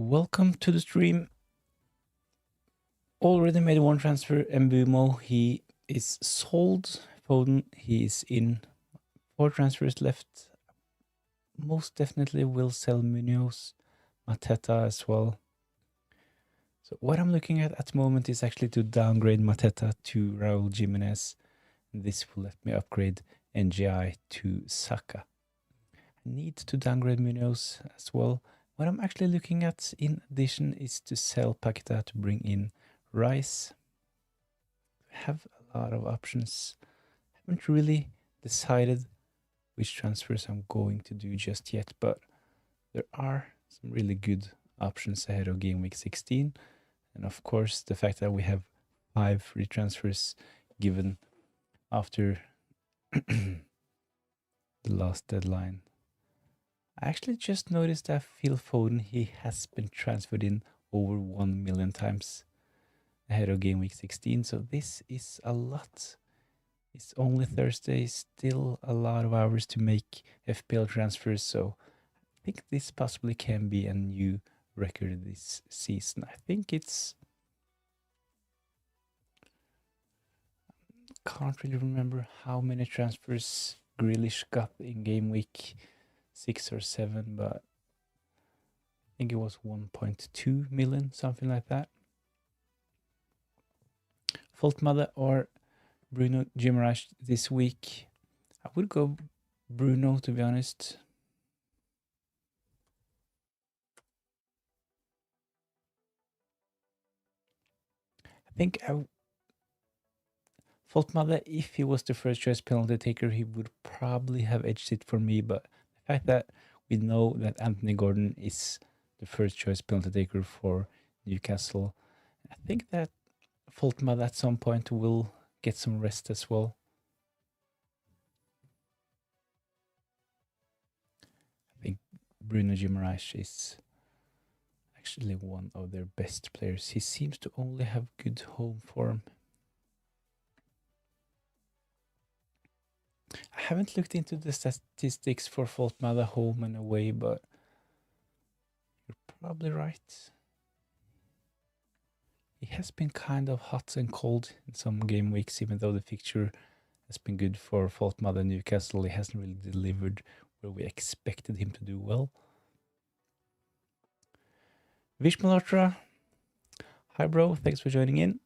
Welcome to the stream. Already made one transfer. Mbumo, he is sold. Foden, he is in. 4 transfers left. Most definitely will sell Munoz, Mateta as well. So what I'm looking at the moment is actually to downgrade Mateta to Raul Jimenez. This will let me upgrade NGI to Saka. I need to downgrade Munoz as well. What I'm actually looking at in addition is to sell Paqueta to bring in Rice. I have a lot of options. I haven't really decided which transfers I'm going to do just yet, but there are some really good options ahead of game week 16. And of course, the fact that we have 5 free transfers given after the last deadline. I actually just noticed that Phil Foden, he has been transferred in over 1 million times ahead of game week 16. So this is a lot. It's only Thursday, still a lot of hours to make FPL transfers. So I think this possibly can be a new record this season. I think it's... Can't really remember how many transfers Grealish got in game week 6 or 7, but I think it was 1.2 million, something like that. Faultmother or Bruno Guimaraes this week. I would go Bruno, to be honest. I think Faultmother, if he was the first choice penalty taker, he would probably have edged it for me. But the fact that we know that Anthony Gordon is the first choice penalty taker for Newcastle, I think that Faultmother at some point will get some rest as well. I think Bruno Guimaraes is actually one of their best players. He seems to only have good home form. I haven't looked into the statistics for Faultmother home and away, but you're probably right. He has been kind of hot and cold in some game weeks, even though the fixture has been good for Faultmother Newcastle. He hasn't really delivered where we expected him to do well. Vish Malhotra, hi bro, thanks for joining in.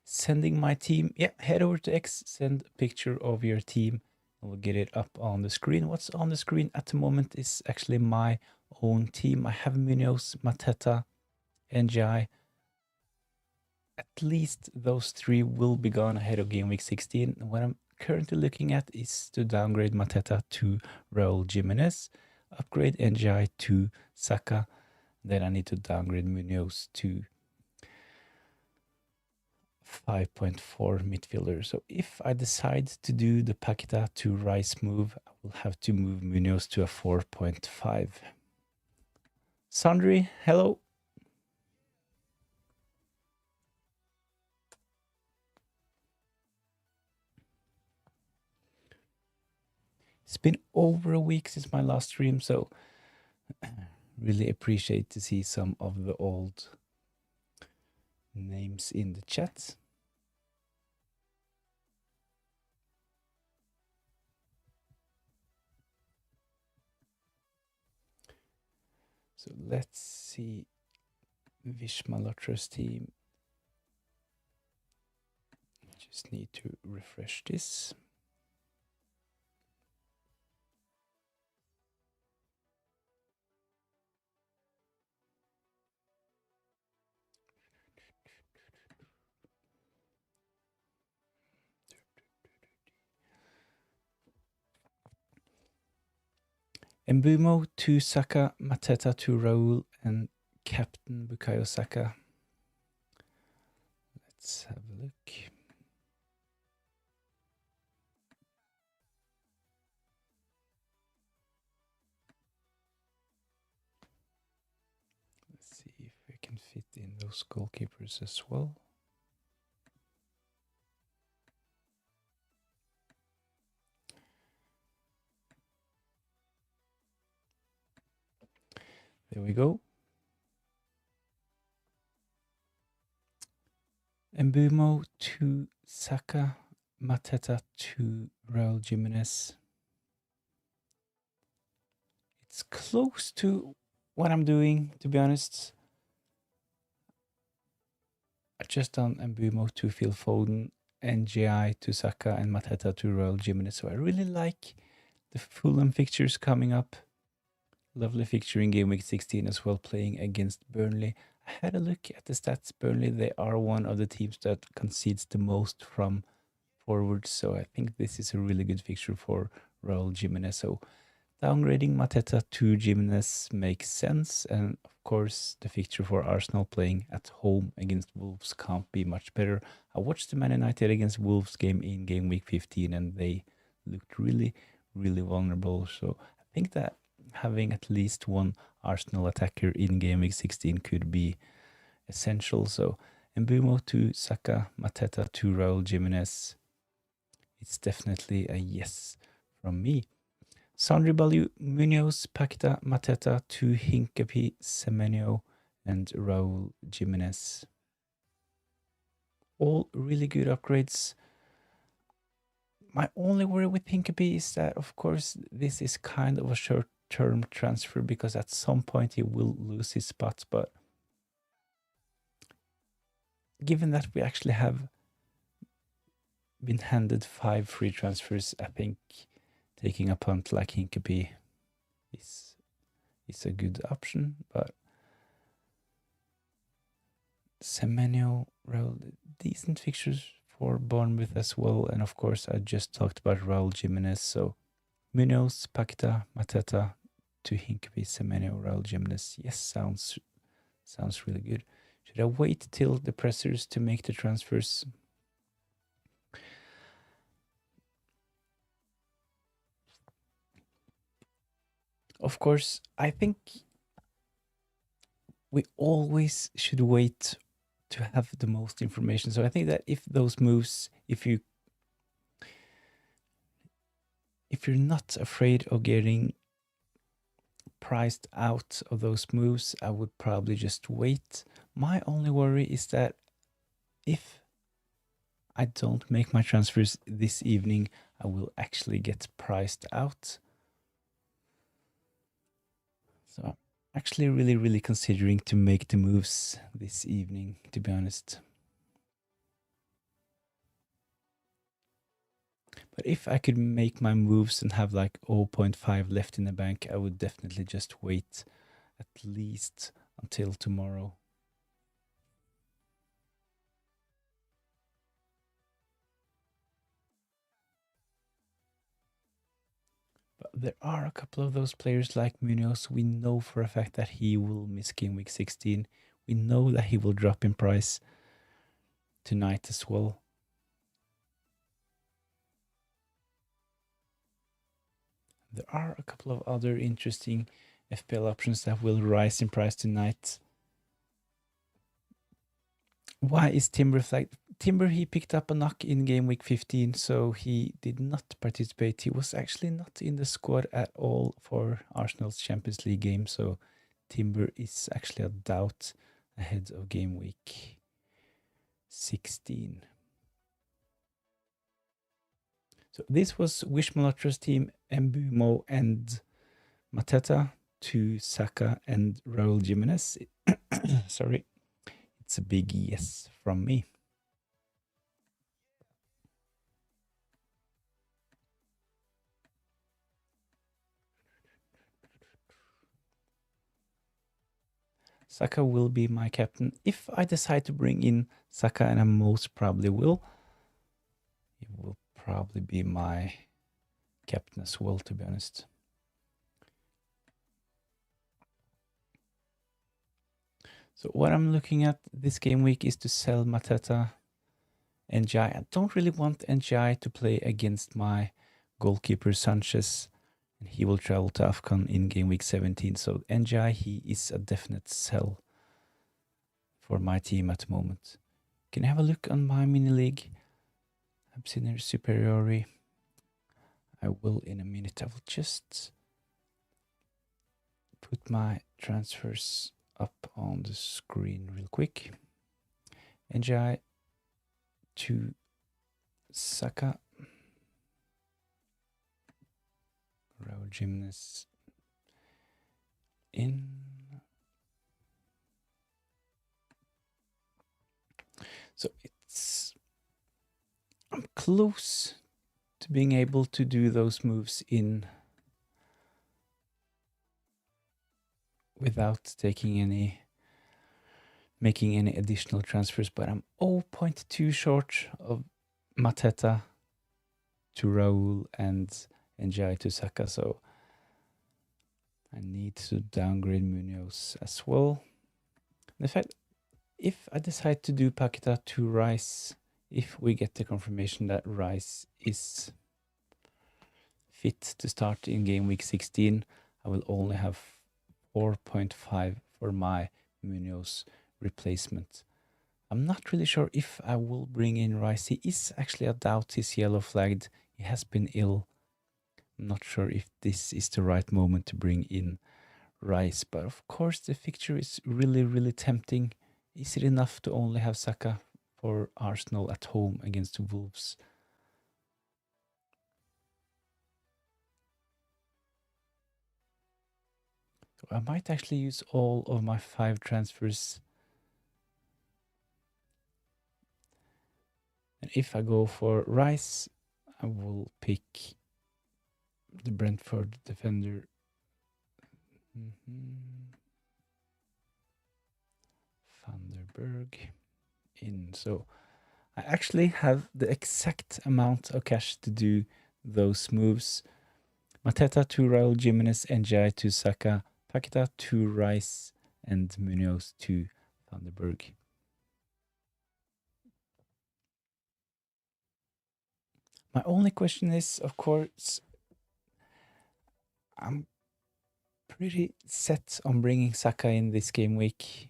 Sending my team, yeah, head over to X, send a picture of your team, and we'll get it up on the screen. What's on the screen at the moment is actually my own team. I have Munoz, Mateta, NGI. At least those 3 will be gone ahead of game week 16. And what I'm currently looking at is to downgrade Mateta to Raul Jimenez, upgrade NGI to Saka, then I need to downgrade Munoz to 5.4 midfielder. So if I decide to do the Paqueta to Rice move, I will have to move Munoz to a 4.5. Sandri, hello. It's been over a week since my last stream, so really appreciate to see some of the old names in the chat. So let's see Vish Malhotra's team. Just need to refresh this. Mbumo to Saka, Mateta to Raul, and Captain Bukayo Saka. Let's have a look. Let's see if we can fit in those goalkeepers as well. There we go. Mbumo to Saka, Mateta to Raul Jimenez. It's close to what I'm doing, to be honest. I just done Mbumo to Phil Foden, NGI to Saka, and Mateta to Raul Jimenez. So I really like the Fulham fixtures coming up. Lovely fixture in game week 16 as well, playing against Burnley. I had a look at the stats. Burnley, they are one of the teams that concedes the most from forwards. So I think this is a really good fixture for Raul Jimenez. So downgrading Mateta to Jimenez makes sense. And of course, the fixture for Arsenal playing at home against Wolves can't be much better. I watched the Man United against Wolves game in game week 15 and they looked really, really vulnerable. So I think that having at least one Arsenal attacker in game week 16 could be essential. So Mbumo to Saka, Mateta to Raul Jimenez. It's definitely a yes from me. Sandri Balju, Munoz, Paqueta, Mateta to Hincapie, Semenyo, and Raul Jimenez. All really good upgrades. My only worry with Hincapie is that, of course, this is kind of a short-term transfer because at some point he will lose his spots. But given that we actually have been handed 5 free transfers, I think taking a punt like Hincapie is a good option. But Semenyo, Raul, decent fixtures for Bournemouth as well. And of course, I just talked about Raul Jimenez. So Munoz, Paqueta, Mateta to Hincapie, Semenyo, Raul Jimenez. Yes, sounds really good. Should I wait till the pressers to make the transfers? Of course, I think we always should wait to have the most information. So I think that if those moves, if you're not afraid of getting priced out of those moves, I would probably just wait. My only worry is that if I don't make my transfers this evening, I will actually get priced out. So I'm actually really considering to make the moves this evening, to be honest. But if I could make my moves and have like 0.5 left in the bank, I would definitely just wait at least until tomorrow. But there are a couple of those players like Munoz. We know for a fact that he will miss game week 16. We know that he will drop in price tonight as well. There are a couple of other interesting FPL options that will rise in price tonight. Why is Timber flagged? Timber, he picked up a knock in game week 15, so he did not participate. He was actually not in the squad at all for Arsenal's Champions League game, so Timber is actually a doubt ahead of game week 16. So this was Wish Malatra's team, Mbumo and Mateta to Saka and Raul Jimenez. Sorry, it's a big yes from me. Saka will be my captain. If I decide to bring in Saka, and I most probably will, he will probably be my captain as well, to be honest. So what I'm looking at this game week is to sell Mateta, NGI. I don't really want NGI to play against my goalkeeper Sanchez, and he will travel to AFCON in game week 17. So NGI, he is a definite sell for my team at the moment. Can you have a look on my mini league? Absiner Superiori. I will in a minute. I will just put my transfers up on the screen real quick. NGI to Saka, Raul Jimenez in. So I'm close to being able to do those moves in without making any additional transfers, but I'm 0.2 short of Mateta to Raul and NGI to Saka, so I need to downgrade Munoz as well. In fact, if I decide to do Paqueta to Rice, if we get the confirmation that Rice is fit to start in game week 16, I will only have 4.5 for my Munoz replacement. I'm not really sure if I will bring in Rice. He is actually a doubt. He's yellow flagged. He has been ill. I'm not sure if this is the right moment to bring in Rice, but of course the fixture is really, really tempting. Is it enough to only have Saka for Arsenal at home against the Wolves? So I might actually use all of my 5 transfers. And if I go for Rice, I will pick the Brentford defender. Van der Berg in. So I actually have the exact amount of cash to do those moves. Mateta to Raul Jimenez, NGI to Saka, Paqueta to Rice, and Munoz to Van der Berg. My only question is, of course, I'm pretty set on bringing Saka in this game week.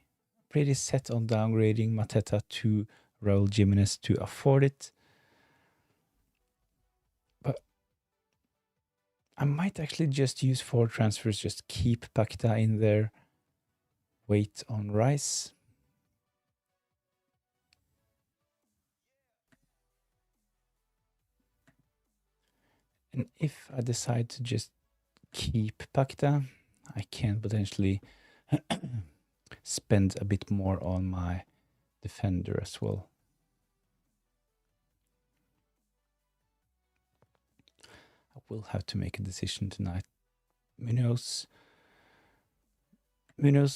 Pretty set on downgrading Mateta to Raul Jimenez to afford it. But I might actually just use 4 transfers, just keep Paqueta in there, wait on Rice. And if I decide to just keep Paqueta, I can potentially spend a bit more on my defender as well. I will have to make a decision tonight. Munoz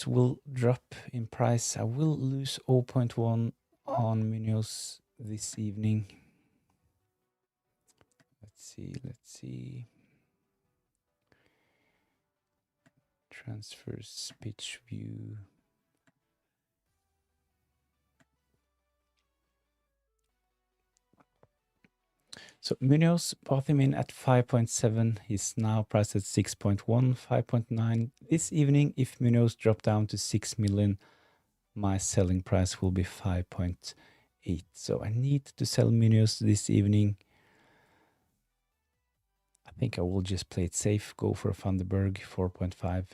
will drop in price. I will lose 0.1 on Munoz this evening. Let's see. Transfers, pitch view. So Munoz bought him in at 5.7. He's now priced at 6.1, 5.9. This evening, if Munoz dropped down to 6 million, my selling price will be 5.8. So I need to sell Munoz this evening. I think I will just play it safe, go for Van der Berg, 4.5.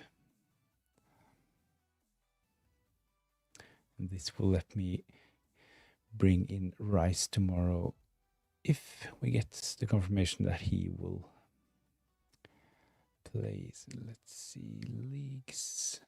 And this will let me bring in Rice tomorrow if we get the confirmation that he will play. So let's see, leagues.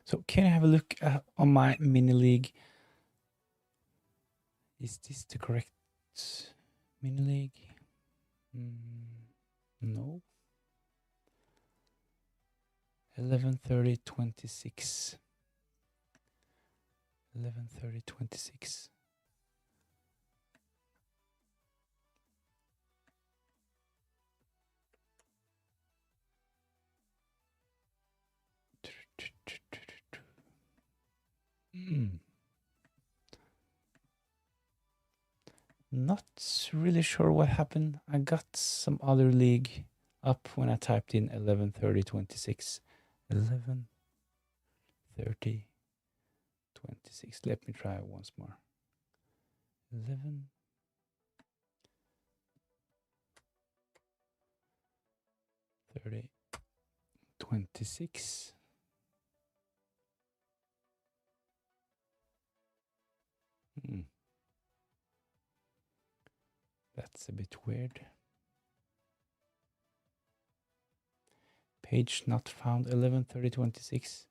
So can I have a look on my mini league? Is this the correct mini league? No. 11:30:26. 11:30:26. Not really sure what happened. I got some other league up when I typed in 11:30:26. 11:30:26. Let me try once more. 11:30:26. That's a bit weird. Page not found. 11:30:26.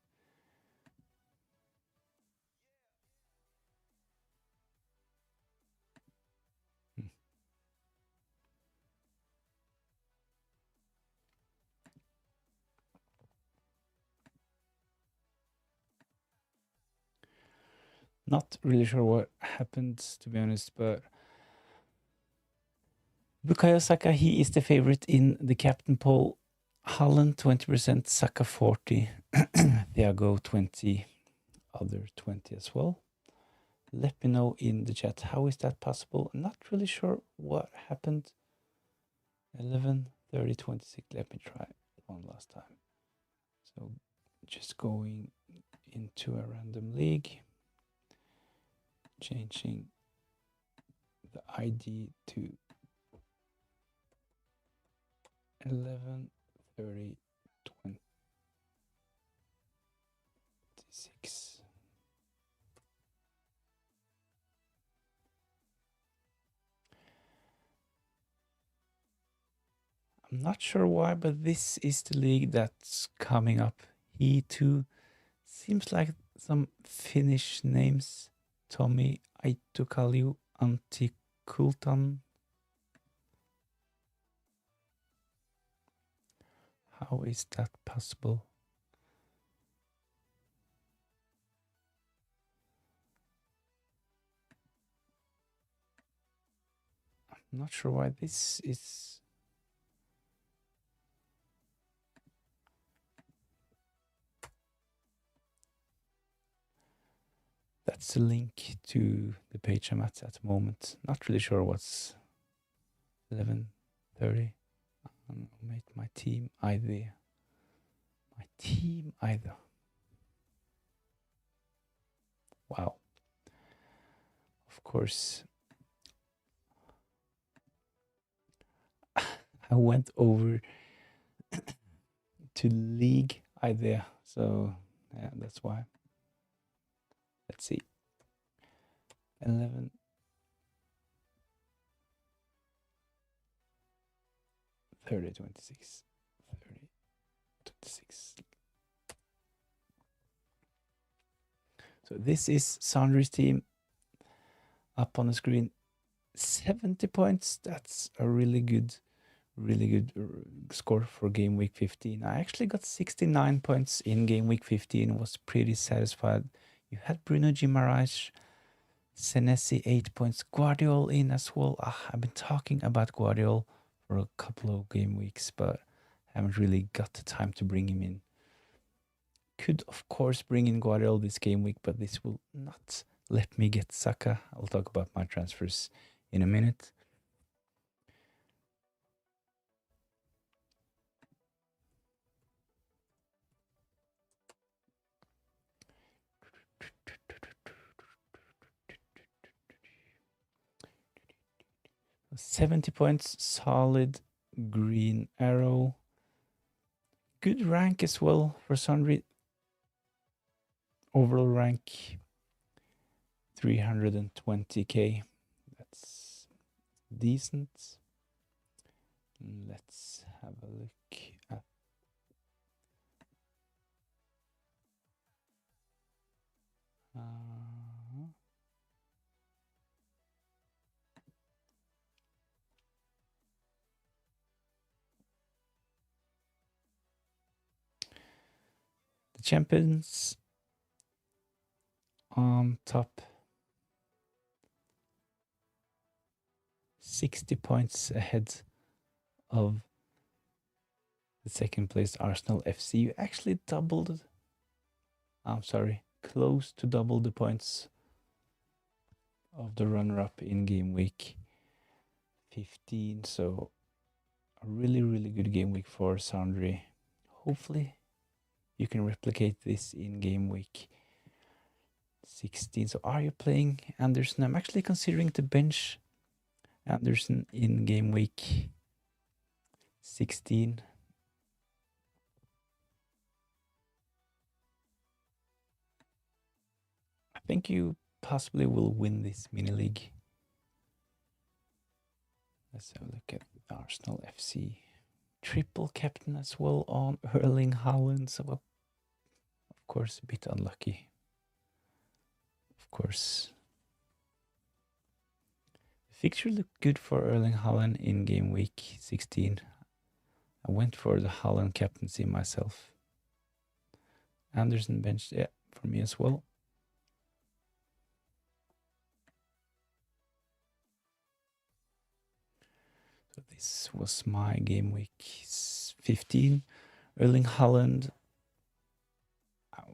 Not really sure what happened, to be honest, but Bukayo Saka, he is the favorite in the captain poll. Haaland 20%, Saka 40, Thiago 20, other 20 as well. Let me know in the chat, how is that possible? I'm not really sure what happened. 11:30:26. Let me try one last time. So just going into a random league, changing the ID to 11:30:26. I'm not sure why, but this is the league that's coming up. He too seems like some Finnish names. Tommy Aitukaliu, Antti Kultan. How is that possible? I'm not sure why this is. That's the link to the page I'm at the moment. Not really sure what's 11:30. Made my team either. Wow. Of course. I went over to league idea. So yeah, that's why. Let's see. 11. 30:26. 30:26. So this is Sandri's team up on the screen. 70 points. That's a really good score for game week 15. I actually got 69 points in game week 15. Was pretty satisfied. You had Bruno Guimaraes, Senesi 8 points, Guardiol in as well. I've been talking about Guardiol for a couple of game weeks, but haven't really got the time to bring him in. Could of course bring in Guardiol this game week, but this will not let me get Saka. I'll talk about my transfers in a minute. $70 points, solid green arrow. Good rank as well for Sundry. Overall rank 320k. That's decent. Let's have a look at champions on top, 60 points ahead of the second place Arsenal FC. You actually doubled, I'm sorry, close to double the points of the runner-up in game week 15. So a really, really good game week for Sandri. Hopefully you can replicate this in game week 16. So are you playing Anderson? I'm actually considering to bench Anderson in game week 16. I think you possibly will win this mini league. Let's have a look at Arsenal FC. Triple captain as well on Erling Haaland. So of course a bit unlucky. Of course. The fixture looked good for Erling Haaland in game week 16. I went for the Haaland captaincy myself. Anderson benched, yeah, for me as well. So this was my game week 15. Erling Haaland. I've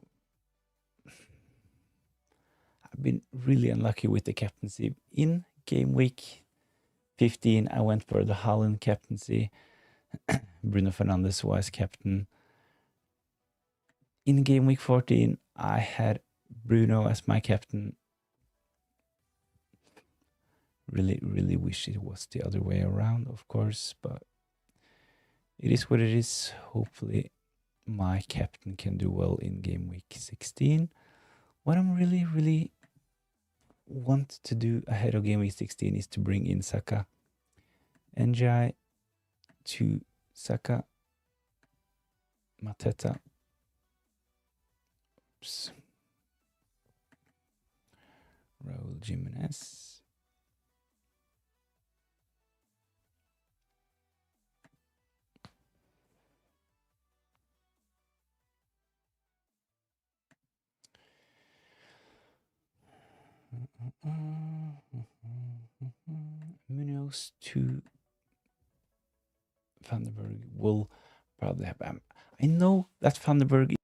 been really unlucky with the captaincy. In game week 15, I went for the Haaland captaincy. Bruno Fernandes was captain. In game week 14, I had Bruno as my captain. Really, really wish it was the other way around, of course, but it is what it is. Hopefully my captain can do well in game week 16. What I'm really, really want to do ahead of game week 16 is to bring in Saka. Njai to Saka. Mateta. Oops. Raul Jimenez. Munoz to Vandenberg will probably have. I know that Vandenberg.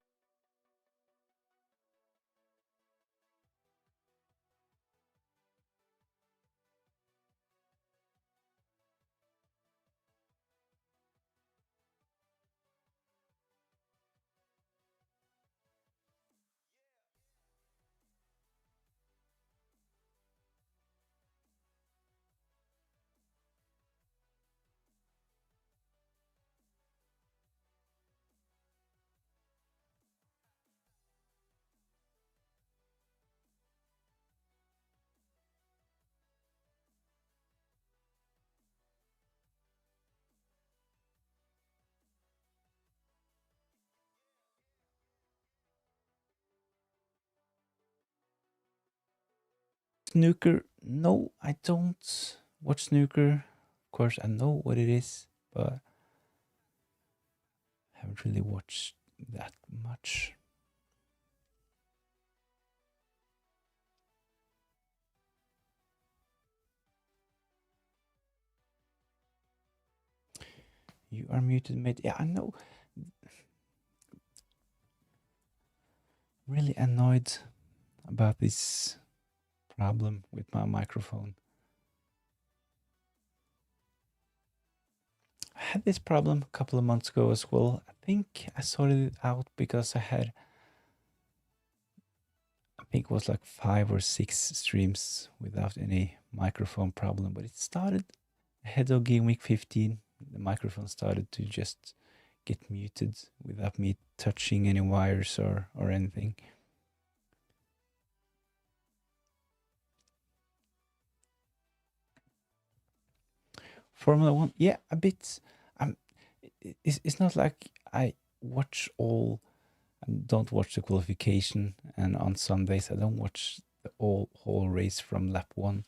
Snooker. No, I don't watch snooker. Of course, I know what it is, but I haven't really watched that much. You are muted, mate. Yeah, I know. Really annoyed about this problem with my microphone. I had this problem a couple of months ago as well. I think I sorted it out because I had, I think it was like 5 or 6 streams without any microphone problem, but it started ahead of game week 15. The microphone started to just get muted without me touching any wires or anything. Formula One, yeah, a bit. It's not like I watch all. I don't watch the qualification, and on Sundays I don't watch the whole race from lap 1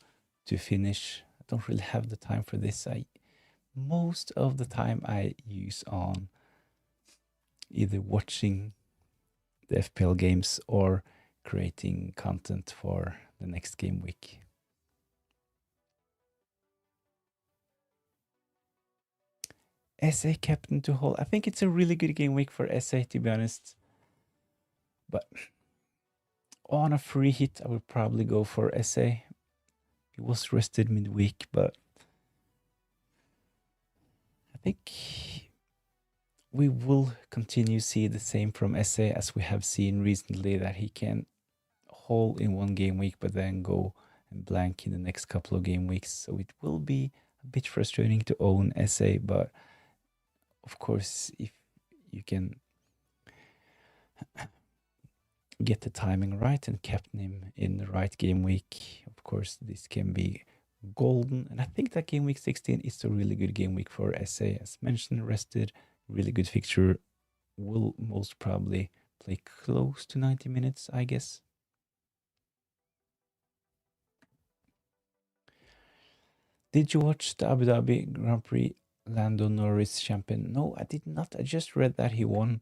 to finish. I don't really have the time for this. Most of the time I use on either watching the FPL games or creating content for the next game week. SA captain to hold. I think it's a really good game week for SA, to be honest. But on a free hit, I would probably go for SA. He was rested midweek, but I think we will continue to see the same from SA as we have seen recently, that he can hold in one game week but then go and blank in the next couple of game weeks. So it will be a bit frustrating to own SA, but of course, if you can get the timing right and captain him in the right game week, of course, this can be golden. And I think that game week 16 is a really good game week for SA. As mentioned, rested, really good fixture, will most probably play close to 90 minutes, I guess. Did you watch the Abu Dhabi Grand Prix Lando Norris champion? No, I did not. I just read that he won.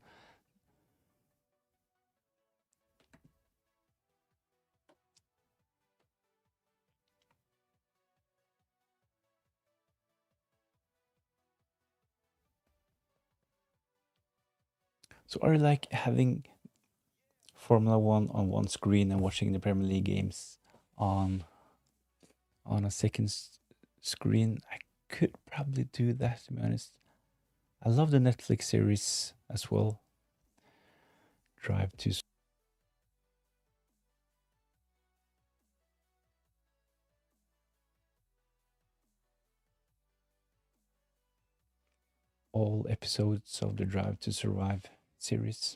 So are you like having Formula One on one screen and watching the Premier League games on a second screen? I could probably do that, to be honest. I love the Netflix series as well. Drive to all episodes of the Drive to Survive series.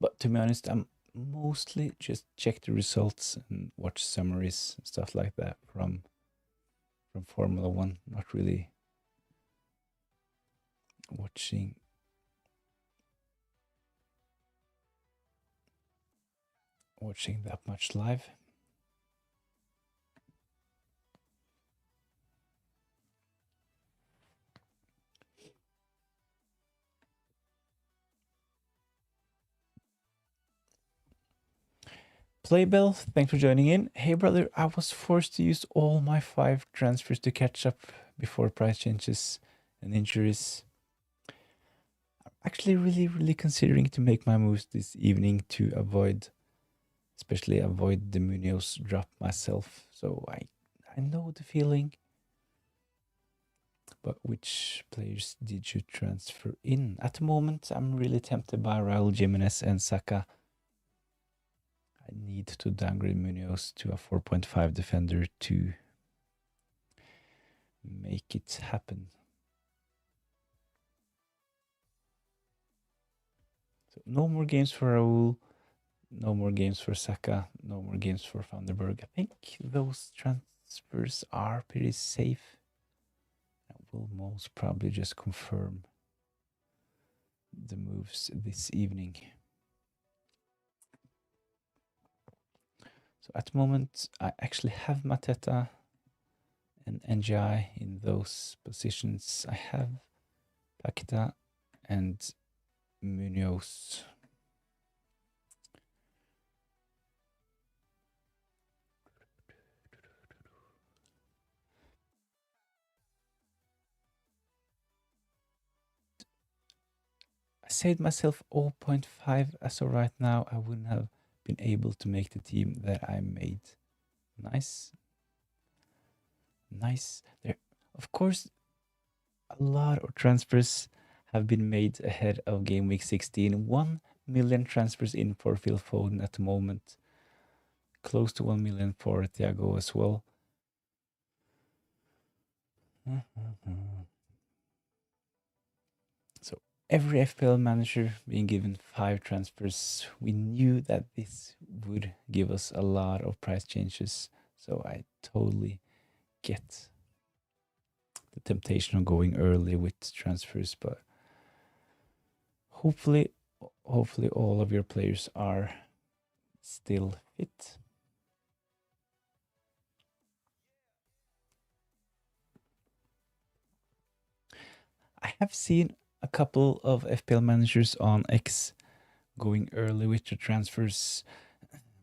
But to be honest, I'm mostly just check the results and watch summaries and stuff like that from Formula One. Not really watching that much live. Playbell, thanks for joining in. Hey brother, I was forced to use all my 5 transfers to catch up before price changes and injuries. I'm actually really considering to make my moves this evening to avoid the Munoz drop myself. So I know the feeling. But which players did you transfer in? At the moment, I'm really tempted by Raul Jimenez and Saka. I need to downgrade Munoz to a 4.5 defender to make it happen. So no more games for Raul, no more games for Saka, no more games for Van der Berg. I think those transfers are pretty safe. I will most probably just confirm the moves this evening. So at the moment, I actually have Mateta and NGI in those positions. I have Paqueta and Munoz. I saved myself 0.5 as of right now. I wouldn't have been able to make the team that I made. Nice. There, of course, a lot of transfers have been made ahead of game week 16. 1 million transfers in for Phil Foden at the moment. Close to 1 million for Thiago as well. So every FPL manager being given 5 transfers. We knew that this would give us a lot of price changes. So I totally get the temptation of going early with transfers, but hopefully all of your players are still fit. I have seen a couple of FPL managers on X going early with the transfers,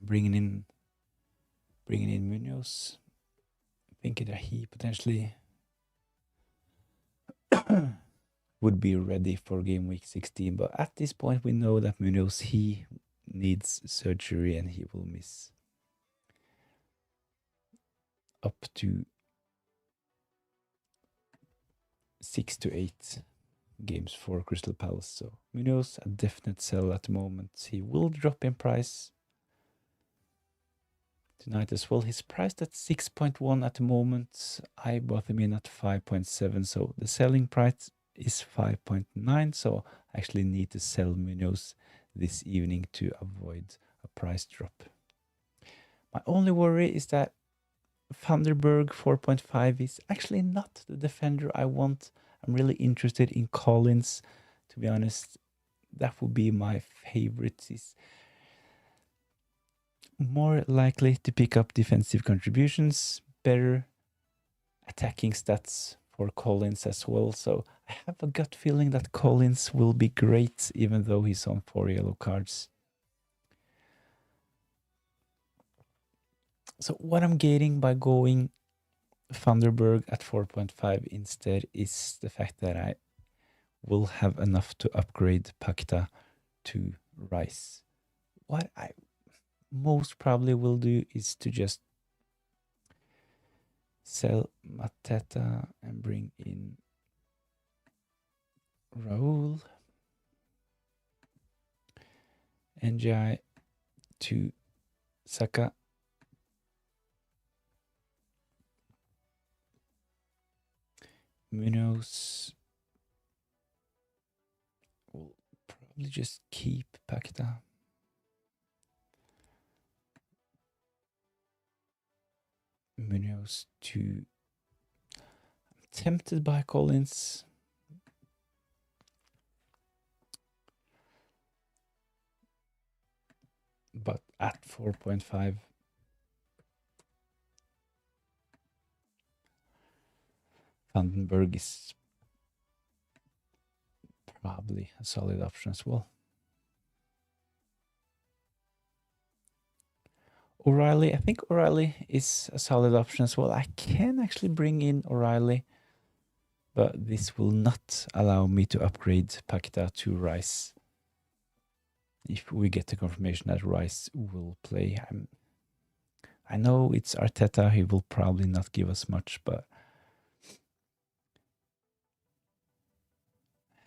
bringing in Munoz, thinking that he potentially would be ready for game week 16. But at this point, we know that Munoz, he needs surgery and he will miss up to 6 to 8 games for Crystal Palace. So Munoz, a definite sell at the moment. He will drop in price tonight as well. He's priced at 6.1 at the moment. I bought him in at 5.7. So the selling price is 5.9. So I actually need to sell Munoz this evening to avoid a price drop. My only worry is that Vanderberg 4.5 is actually not the defender I want. I'm really interested in Collins, to be honest. That would be my favorite. He's more likely to pick up defensive contributions, better attacking stats for Collins as well. So I have a gut feeling that Collins will be great, even though he's on 4 yellow cards. So what I'm getting by going Vanderberg at 4.5 instead is the fact that I will have enough to upgrade Pakta to Rice. What I most probably will do is to just sell Mateta and bring in Raul, NGI to Saka, Munoz. We'll probably just keep Pakta. Munoz to... I'm tempted by Collins. But at 4.5, Vandenberg is probably a solid option as well. O'Reilly, I think O'Reilly is a solid option as well. I can actually bring in O'Reilly, but this will not allow me to upgrade Pakita to Rice. If we get the confirmation that Rice will play, I know it's Arteta, he will probably not give us much, but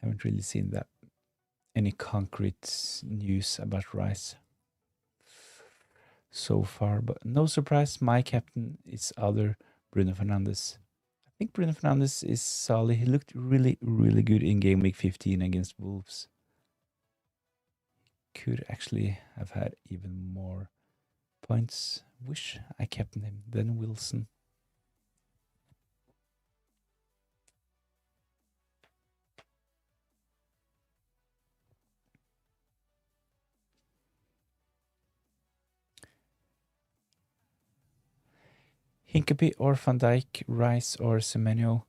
I haven't really seen that any concrete news about Rice so far. But no surprise, my captain is other Bruno Fernandes. I think Bruno Fernandes is solid. He looked really, really good in game week 15 against Wolves. Could actually have had even more points. Wish I kept him. Then Wilson. Hinkepie or Van Dijk, Rice or Semenyo.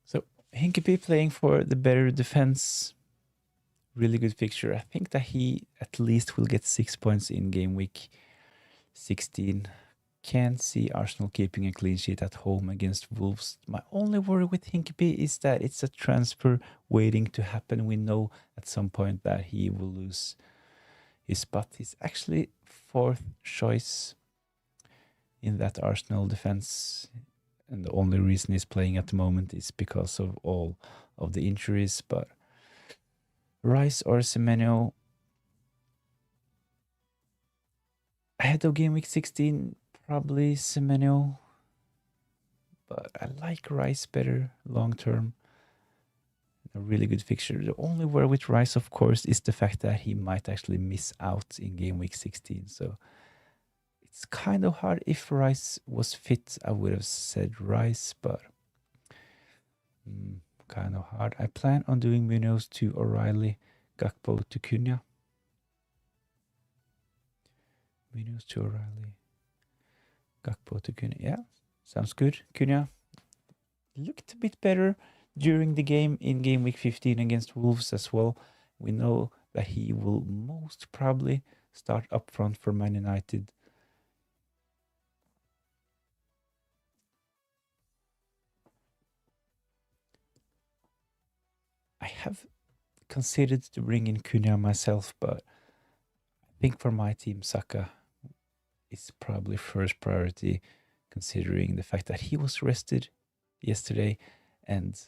So Hinkepie playing for the better defense. Really good fixture. I think that he at least will get 6 points in game week 16. Can't see Arsenal keeping a clean sheet at home against Wolves. My only worry with Hinkepie is that it's a transfer waiting to happen. We know at some point that he will lose his spot. He's actually 4th choice in that Arsenal defense. And the only reason he's playing at the moment is because of all of the injuries. But Rice or Semenyo ahead of game week 16, probably Semenyo. But I like Rice better long term. A really good fixture. The only worry with Rice, of course, is the fact that he might actually miss out in game week 16. So it's kind of hard. If Rice was fit, I would have said Rice, but kind of hard. I plan on doing Munoz to O'Reilly, Gakpo to Cunha. Munoz to O'Reilly, Gakpo to Cunha. Yeah, sounds good. Cunha, looked a bit better during the game in game week 15 against Wolves as well. We know that he will most probably start up front for Man United. I have considered to bring in Cunha myself, but I think for my team, Saka is probably first priority, considering the fact that he was rested yesterday and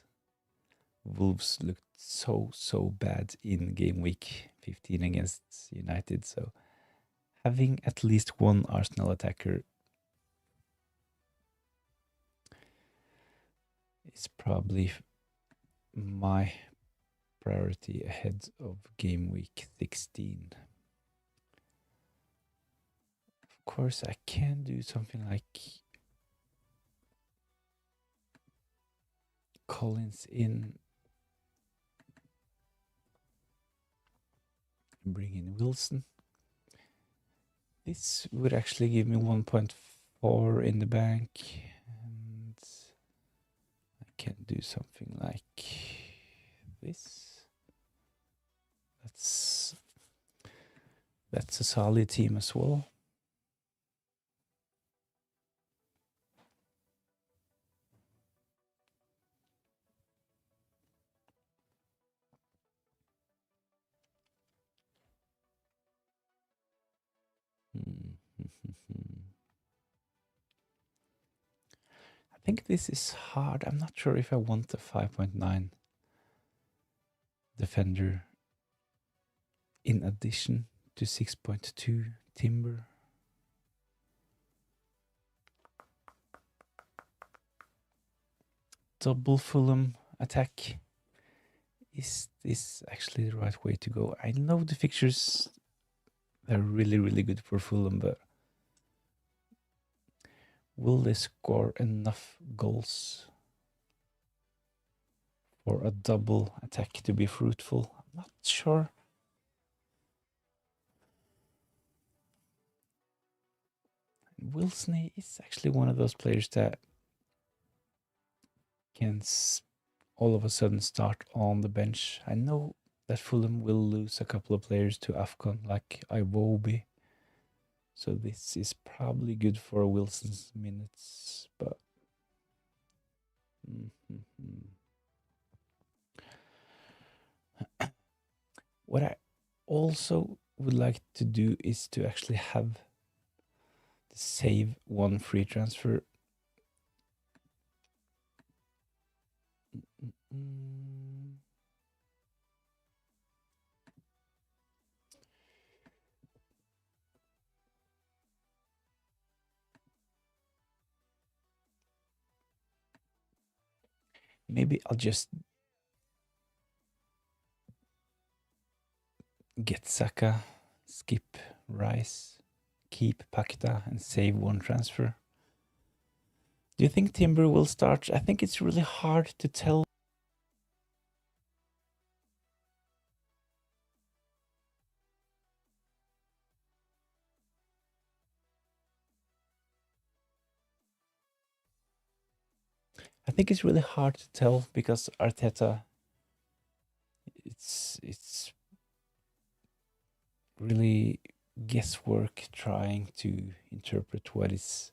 Wolves looked so bad in game week 15 against United. So having at least one Arsenal attacker is probably my priority ahead of game week 16. Of course, I can do something like Collins in and bring in Wilson. This would actually give me 1.4 in the bank, and I can do something like this. That's a solid team as well. I think this is hard. I'm not sure if I want a 5.9 defender in addition to 6.2 timber. Double Fulham attack. Is this actually the right way to go? I know the fixtures are really good for Fulham, but will they score enough goals for a double attack to be fruitful? I'm not sure. Wilson is actually one of those players that can all of a sudden start on the bench. I know that Fulham will lose a couple of players to AFCON, like Iwobi. So this is probably good for Wilson's minutes, but what I also would like to do is to actually have the save one free transfer. Maybe I'll just get Saka, skip Rice, keep Pakta, and save one transfer. Do you think Timber will start? I think it's really hard to tell. I think it's really hard to tell because Arteta, it's really guesswork trying to interpret what his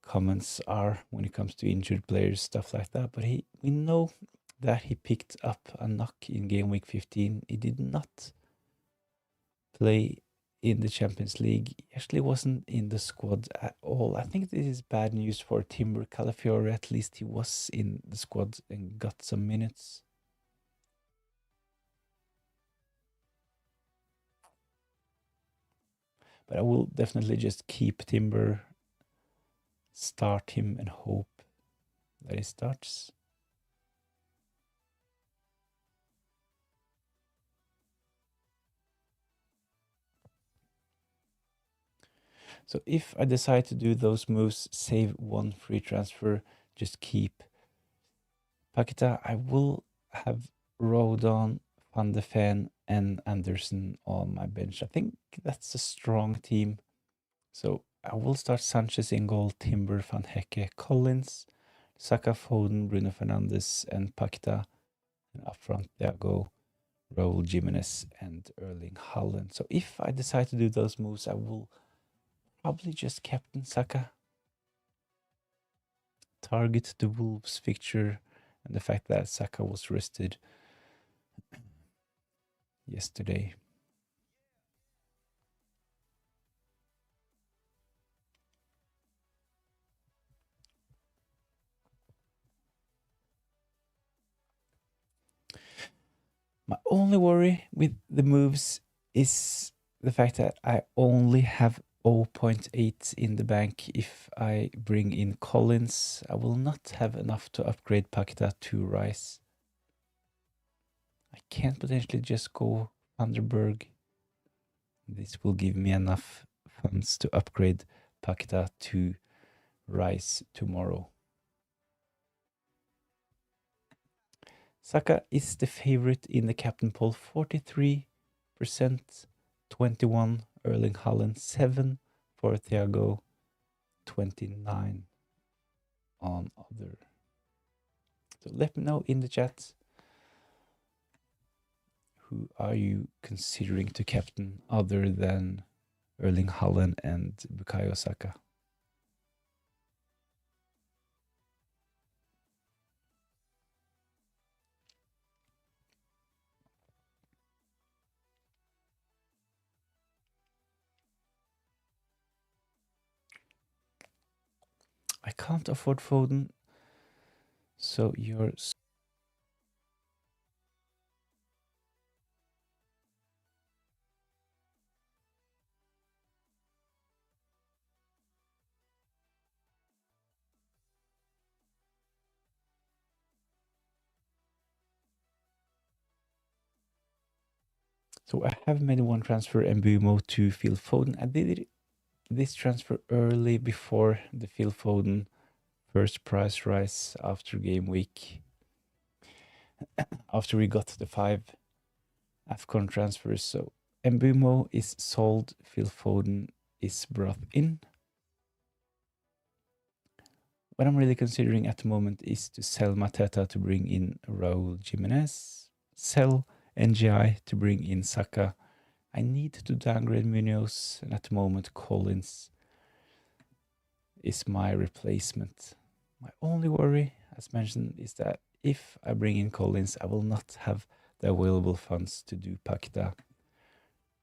comments are when it comes to injured players, stuff like that. But we know that he picked up a knock in game week 15. He did not play in the Champions League. He actually wasn't in the squad at all. I think this is bad news for Timber Calafiore. At least he was in the squad and got some minutes. But I will definitely just keep Timber, start him, and hope that he starts. So if I decide to do those moves, save one free transfer, just keep Pakita, I will have Rodon, Van de Ven, and Anderson on my bench. I think that's a strong team. So I will start Sanchez in goal, Timber, Van Hecke, Collins, Saka, Foden, Bruno Fernandes, and Pakta. And up front, there go Raul Jimenez and Erling Haaland. So if I decide to do those moves, I will probably just captain Saka. Target the Wolves fixture and the fact that Saka was rested yesterday. My only worry with the moves is the fact that I only have 0.8 in the bank. If I bring in Collins, I will not have enough to upgrade Pakita to Rice. I can't potentially just go Vanderberg. This will give me enough funds to upgrade Pakita to Rice tomorrow. Saka is the favorite in the captain poll, 43%, 21 Erling Haaland, 7 for Thiago, 29 on other. So let me know in the chat, who are you considering to captain other than Erling Haaland and Bukayo Saka? I can't afford Foden, so you're... So I have made one transfer, Mbumo to Phil Foden. I did this transfer early before the Phil Foden first price rise after game week. After we got the 5 AFCON transfers. So Mbumo is sold, Phil Foden is brought in. What I'm really considering at the moment is to sell Mateta to bring in Raul Jimenez, sell NGI to bring in Saka. I need to downgrade Munoz, and at the moment Collins is my replacement. My only worry, as mentioned, is that if I bring in Collins, I will not have the available funds to do Pakta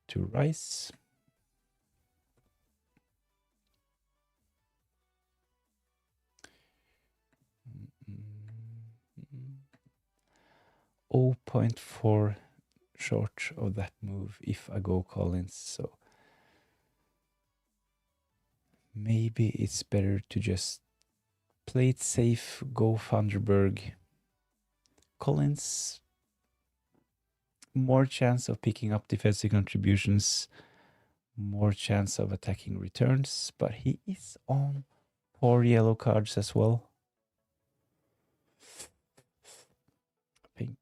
to Rice. 0.4 short of that move if I go Collins, so maybe it's better to just play it safe, go Vanderberg. Collins, more chance of picking up defensive contributions, more chance of attacking returns, but he is on 4 yellow cards as well. Pink.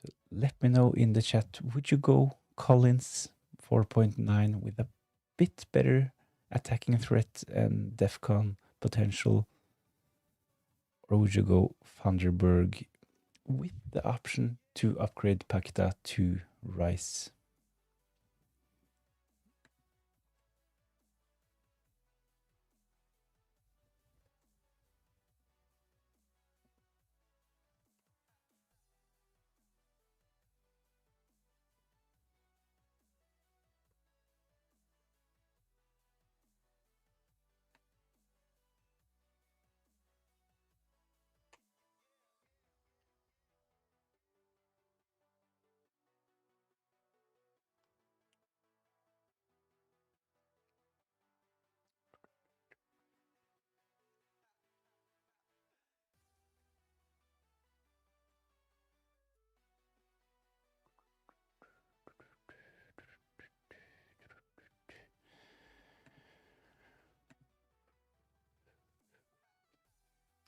So let me know in the chat, would you go Collins 4.9 with a bit better attacking threat and defcon potential, or would you go Vanderberg with the option to upgrade Pakita to Rice?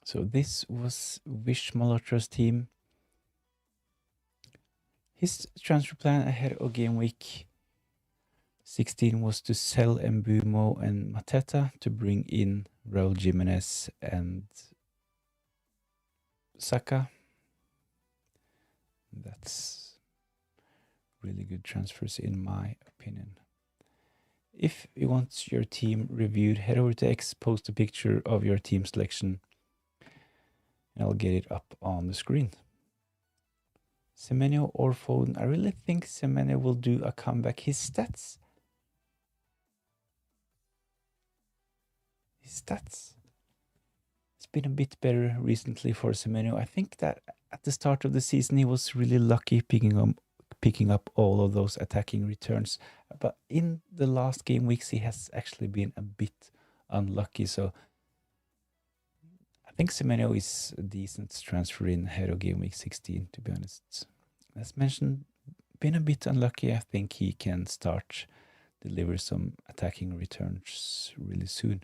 So this was Wish Malhotra's team. His transfer plan ahead of game week 16 was to sell Mbumo and Mateta to bring in Raul Jimenez and Saka. That's really good transfers in my opinion. If you want your team reviewed, head over to X, post a picture of your team selection, and I'll get it up on the screen. Semenyo or Foden? I really think Semenyo will do a comeback. His stats. It's been a bit better recently for Semenyo. I think that at the start of the season he was really lucky picking up all of those attacking returns. But in the last game weeks, he has actually been a bit unlucky. So I think Semenyo is a decent transfer in ahead of game week 16, to be honest. As mentioned, been a bit unlucky. I think he can start deliver some attacking returns really soon.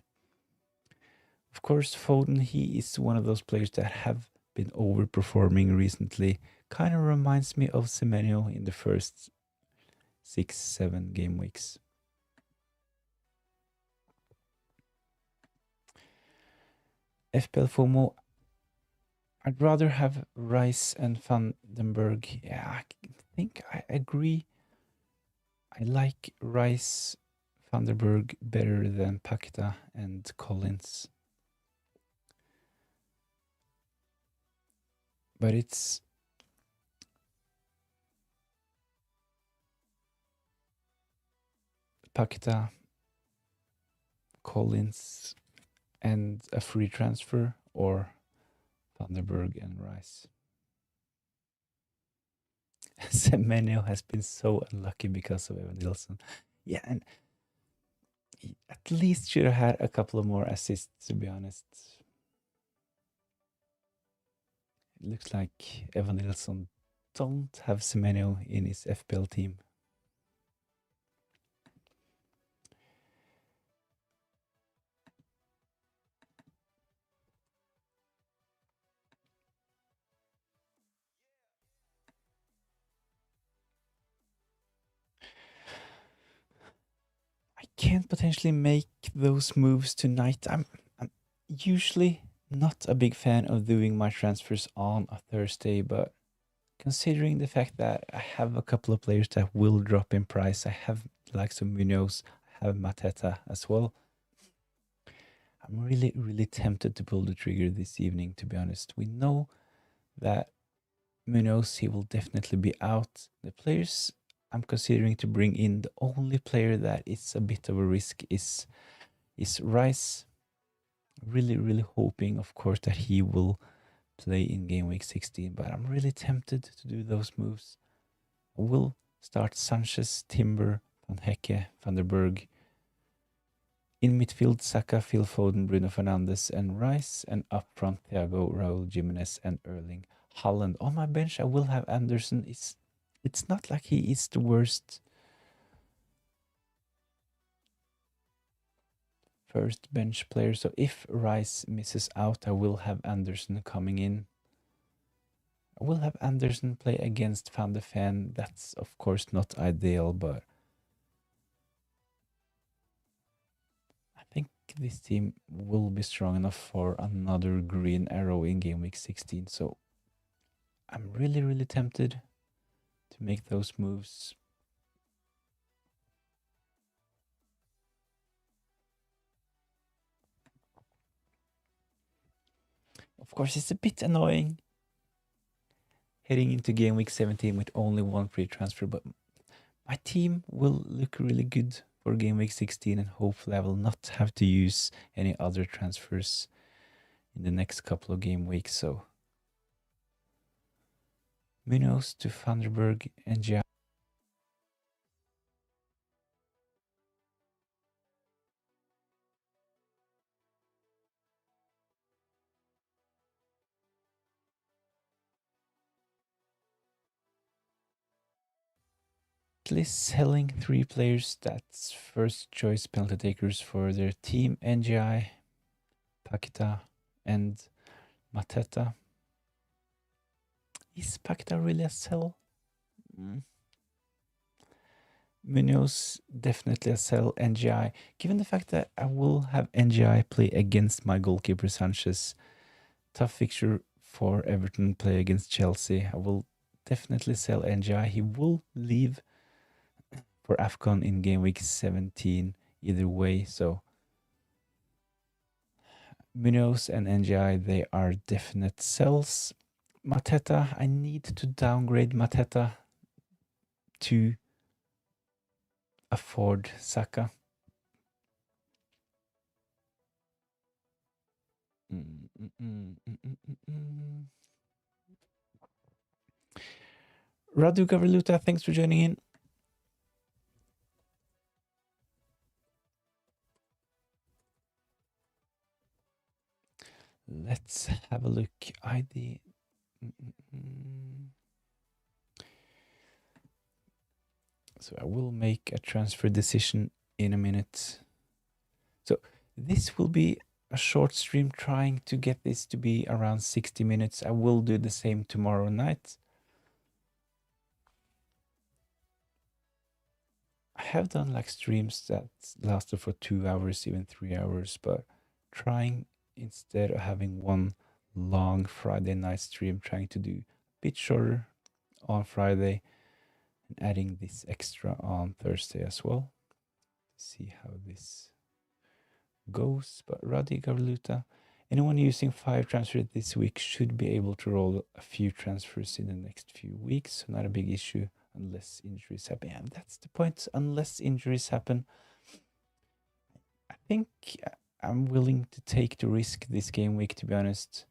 Of course, Foden, he is one of those players that have been overperforming recently. Kind of reminds me of Semenyo in the first 6-7 game weeks. FPL FOMO, I'd rather have Rice and Van den Berg. Yeah, I think I agree. I like Rice, Van den Berg better than Paqueta and Collins. But it's Paqueta, Collins, and a free transfer, or Van den Berg and Rice. Semenyo has been so unlucky because of Evan Nilsson. Yeah, and he at least should have had a couple of more assists, to be honest. It looks like Evan Nilsson don't have Semenyo in his FPL team. I can't potentially make those moves tonight. I'm usually not a big fan of doing my transfers on a Thursday, but considering the fact that I have a couple of players that will drop in price, I have the likes of Munoz, I have Mateta as well. I'm really tempted to pull the trigger this evening, to be honest. We know that Munoz, he will definitely be out. The players I'm considering to bring in, the only player that is a bit of a risk is Rice. Really hoping, of course, that he will play in game week 16, but I'm really tempted to do those moves. I will start Sanchez, Timber, Van Hecke, Van der Berg. In midfield, Saka, Phil Foden, Bruno Fernandes, and Rice. And up front, Thiago, Raul Jimenez, and Erling Haaland. On my bench, I will have Anderson. It's not like he is the worst first bench player. So if Rice misses out, I will have Anderson coming in. I will have Anderson play against Van de Ven. That's, of course, not ideal, but I think this team will be strong enough for another green arrow in game week 16. So I'm really tempted to make those moves. Of course, it's a bit annoying heading into game week 17 with only one free transfer, but my team will look really good for game week 16, and hopefully I will not have to use any other transfers in the next couple of game weeks. So Munoz to Vanderberg and Gia. Selling 3 players that's first choice penalty takers for their team: NGI, Paqueta, and Mateta. Is Paqueta really a sell? Munoz, definitely a sell. NGI, given the fact that I will have NGI play against my goalkeeper Sanchez. Tough fixture for Everton, play against Chelsea. I will definitely sell NGI. He will leave for AFCON in game week 17 either way. So Munoz and NGI, they are definite sells. Mateta, I need to downgrade Mateta to afford Saka. Radu Gavriluta, thanks for joining in. Let's have a look. ID. So I will make a transfer decision in a minute. So this will be a short stream, trying to get this to be around 60 minutes. I will do the same tomorrow night. I have done like streams that lasted for 2 hours, even 3 hours, but trying, instead of having one long Friday night stream, trying to do a bit shorter on Friday and adding this extra on Thursday as well. See how this goes. But Radi Gavluta, anyone using 5 transfers this week should be able to roll a few transfers in the next few weeks. So not a big issue unless injuries happen. And that's the point. Unless injuries happen, I think I'm willing to take the risk this game week, to be honest.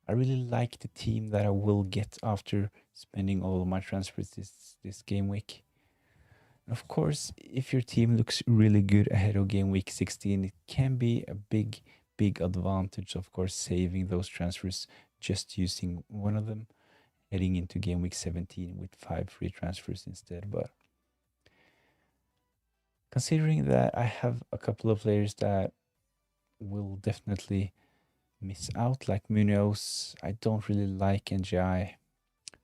I really like the team that I will get after spending all of my transfers this game week. Of course, if your team looks really good ahead of game week 16, it can be a big advantage, of course, saving those transfers, just using one of them, heading into game week 17 with 5 free transfers instead. But considering that I have a couple of players that will definitely miss out, like Munoz, I don't really like NGI.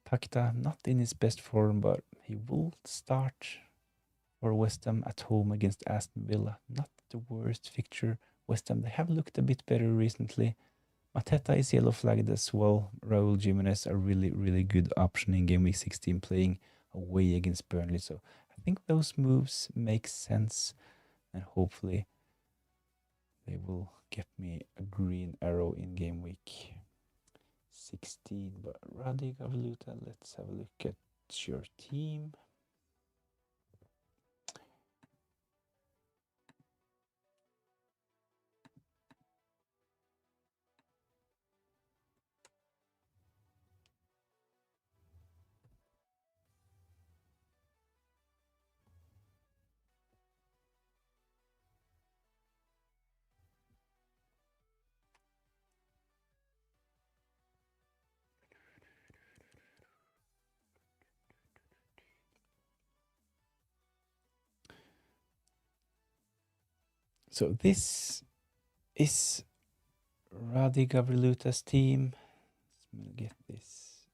Pakita, not in his best form, but he will start for West Ham at home against Aston Villa. Not the worst fixture. West Ham, they have looked a bit better recently. Mateta is yellow flagged as well. Raul Jimenez, a really good option in game week 16, playing away against Burnley. So I think those moves make sense, and hopefully they will get me a green arrow in game week 16. But Radi Gavluta, let's have a look at your team. So this is Radi Gavriluta's team. I'm gonna get this.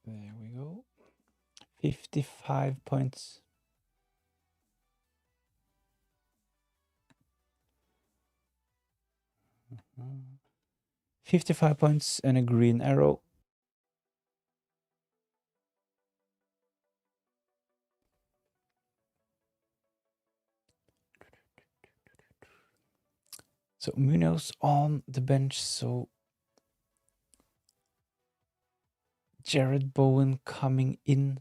There we go. 55 points. Mm-hmm. 55 points and a green arrow. So Munoz on the bench. So Jared Bowen coming in.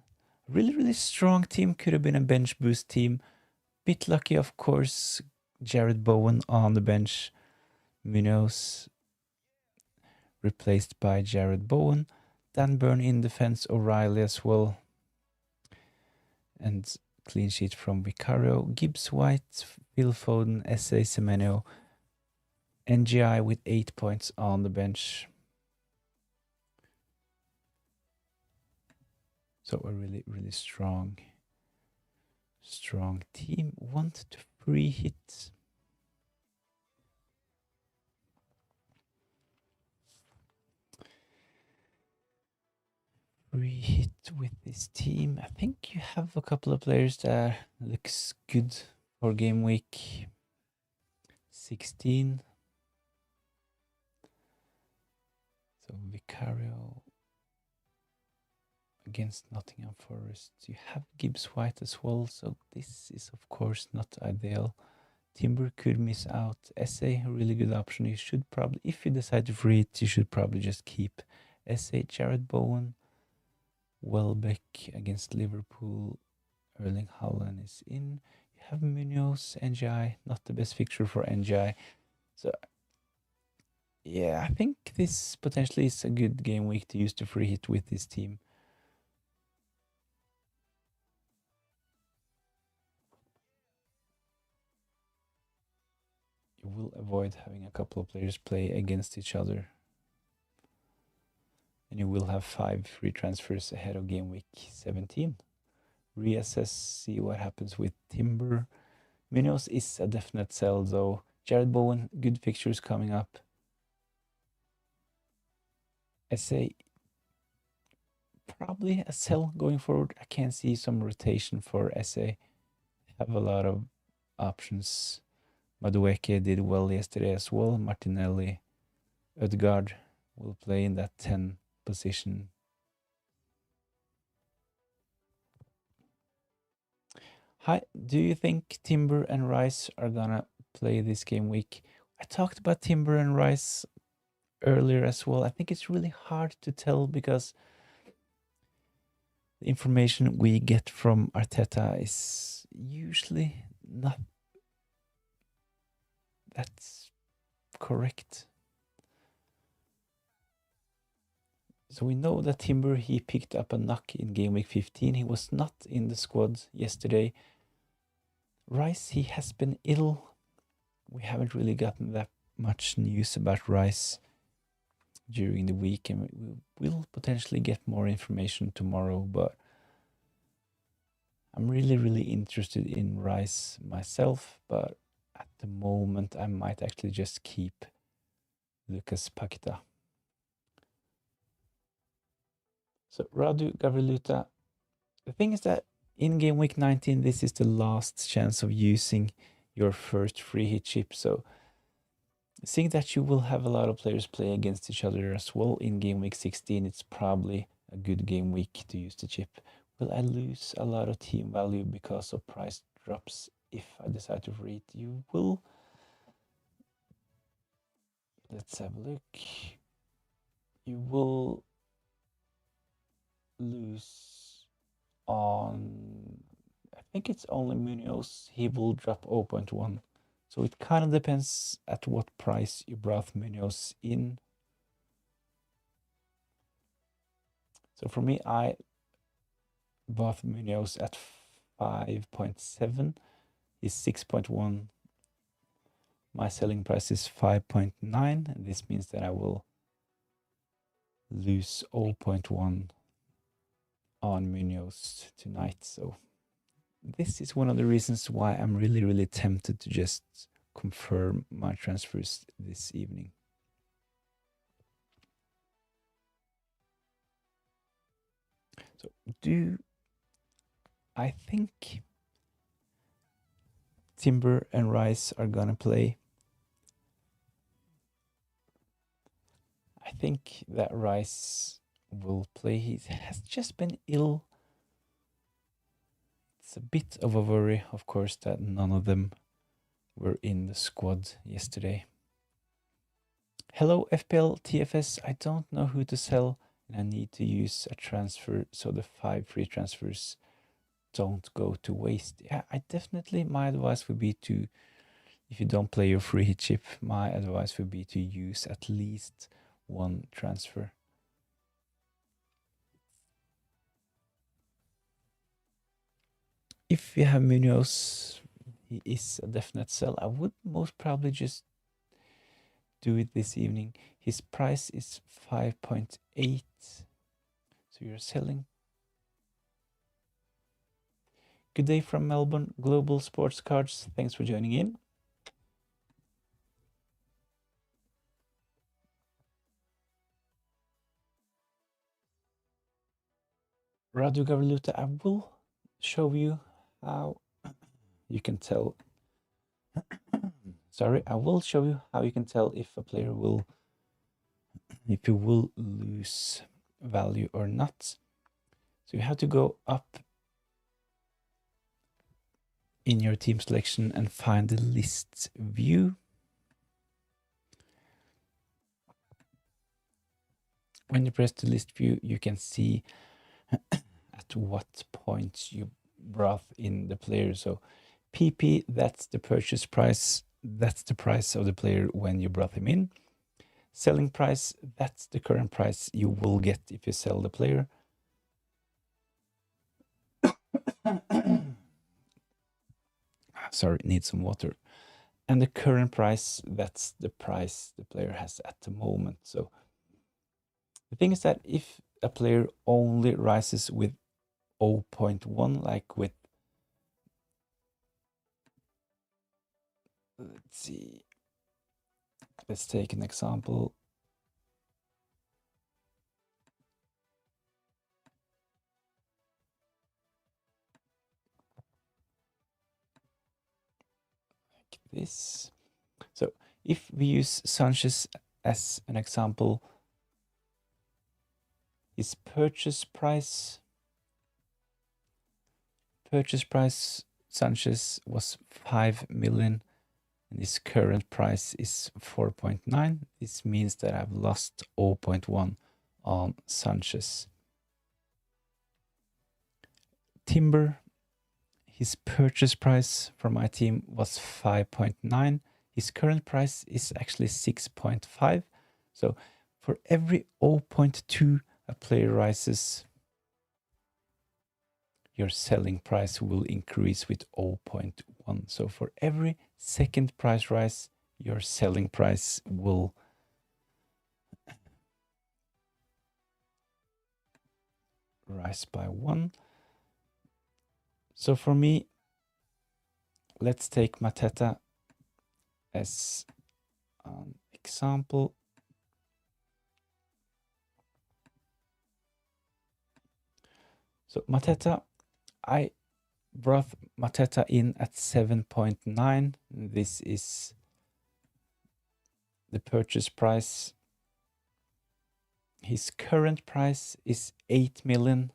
Really strong team. Could have been a bench boost team. Bit lucky, of course. Jared Bowen on the bench. Munoz replaced by Jared Bowen. Dan Burn in defense. O'Reilly as well. And clean sheet from Vicario. Gibbs White, Phil Foden, S.A. Semenyo. NGI with 8 points on the bench. So a really strong team. 1 to 3 hits. Free hit with this team. I think you have a couple of players that looks good for game week 16. So Vicario against Nottingham Forest. You have Gibbs White as well, so this is of course not ideal. Timber could miss out. SA, a really good option. You should probably, if you decide to free it, you should probably just keep SA. Jared Bowen, Welbeck against Liverpool. Erling Haaland is in. You have Munoz, NGI, not the best fixture for NGI. So yeah, I think this potentially is a good game week to use the free hit with this team. You will avoid having a couple of players play against each other. And you will have 5 free transfers ahead of game week 17. Reassess, see what happens with Timber. Munoz is a definite sell though. Jared Bowen, good fixtures coming up. SA, probably a sell going forward. I can see some rotation for SA. Have a lot of options. Madueke did well yesterday as well. Martinelli, Ødegaard will play in that 10 position. Hi, do you think Timber and Rice are gonna play this game week? I talked about Timber and Rice earlier as well. I think it's really hard to tell because the information we get from Arteta is usually not that's correct. So we know that Timber, he picked up a knock in game week 15. He was not in the squad yesterday. Rice, he has been ill. We haven't really gotten that much news about Rice during the week, and we will potentially get more information tomorrow, but I'm really interested in Rice myself, but at the moment I might actually just keep Lucas Paqueta. So Radu Gavriluta, the thing is that in game week 19, this is the last chance of using your first free hit chip. So seeing that you will have a lot of players play against each other as well in game week 16, it's probably a good game week to use the chip. Will I lose a lot of team value because of price drops if I decide to free it? You will. Let's have a look. You will lose on, I think it's only Munoz. He will drop 0.1. So it kind of depends at what price you brought Munoz in. So for me, I bought Munoz at 5.7. Is 6.1. My selling price is 5.9. And this means that I will lose 0.1 on Munoz tonight. So this is one of the reasons why I'm really tempted to just confirm my transfers this evening. So I think Timber and Rice are gonna play. I think that Rice will play. He has just been ill. It's a bit of a worry, of course, that none of them were in the squad yesterday. Hello FPL TFS, I don't know who to sell and I need to use a transfer so the 5 free transfers don't go to waste. Yeah, my advice would be to, if you don't play your free hit chip, my advice would be to use at least 1 transfer. If you have Munoz, he is a definite sell. I would most probably just do it this evening. His price is 5.8. So you're selling. Good day from Melbourne, Global Sports Cards. Thanks for joining in. Radu Gavriluta, I will show you how you can tell. Sorry, I will show you how you can tell if a player will, if he will lose value or not. So you have to go up in your team selection and find the list view. When you press the list view, you can see at what point you brought in the player. So PP, that's the purchase price. That's the price of the player when you brought him in. Selling price, that's the current price you will get if you sell the player. Sorry, need some water. And the current price, that's the price the player has at the moment. So the thing is that if a player only rises with 0.1, like with, let's see, let's take an example. Like this. So if we use Sanchez as an example, his purchase price Sanchez was 5 million and his current price is 4.9. This means that I've lost 0.1 on Sanchez. Timber, his purchase price for my team was 5.9. His current price is actually 6.5. So for every 0.2 a player rises, your selling price will increase with 0.1. So for every second price rise, your selling price will rise by 1. So for me, let's take Mateta as an example. So Mateta, I brought Mateta in at 7.9. This is the purchase price. His current price is 8 million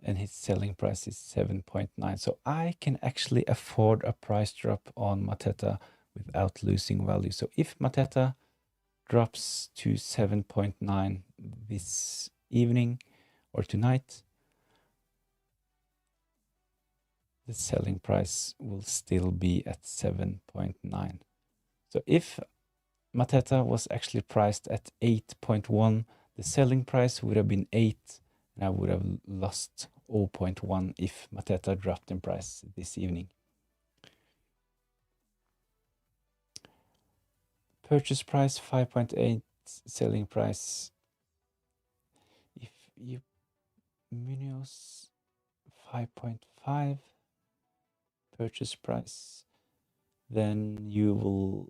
and his selling price is 7.9. So I can actually afford a price drop on Mateta without losing value. So if Mateta drops to 7.9 this evening or tonight, the selling price will still be at 7.9. So if Mateta was actually priced at 8.1, the selling price would have been 8, and I would have lost 0.1 if Mateta dropped in price this evening. Purchase price 5.8, selling price, if you Munoz 5.5 purchase price, then you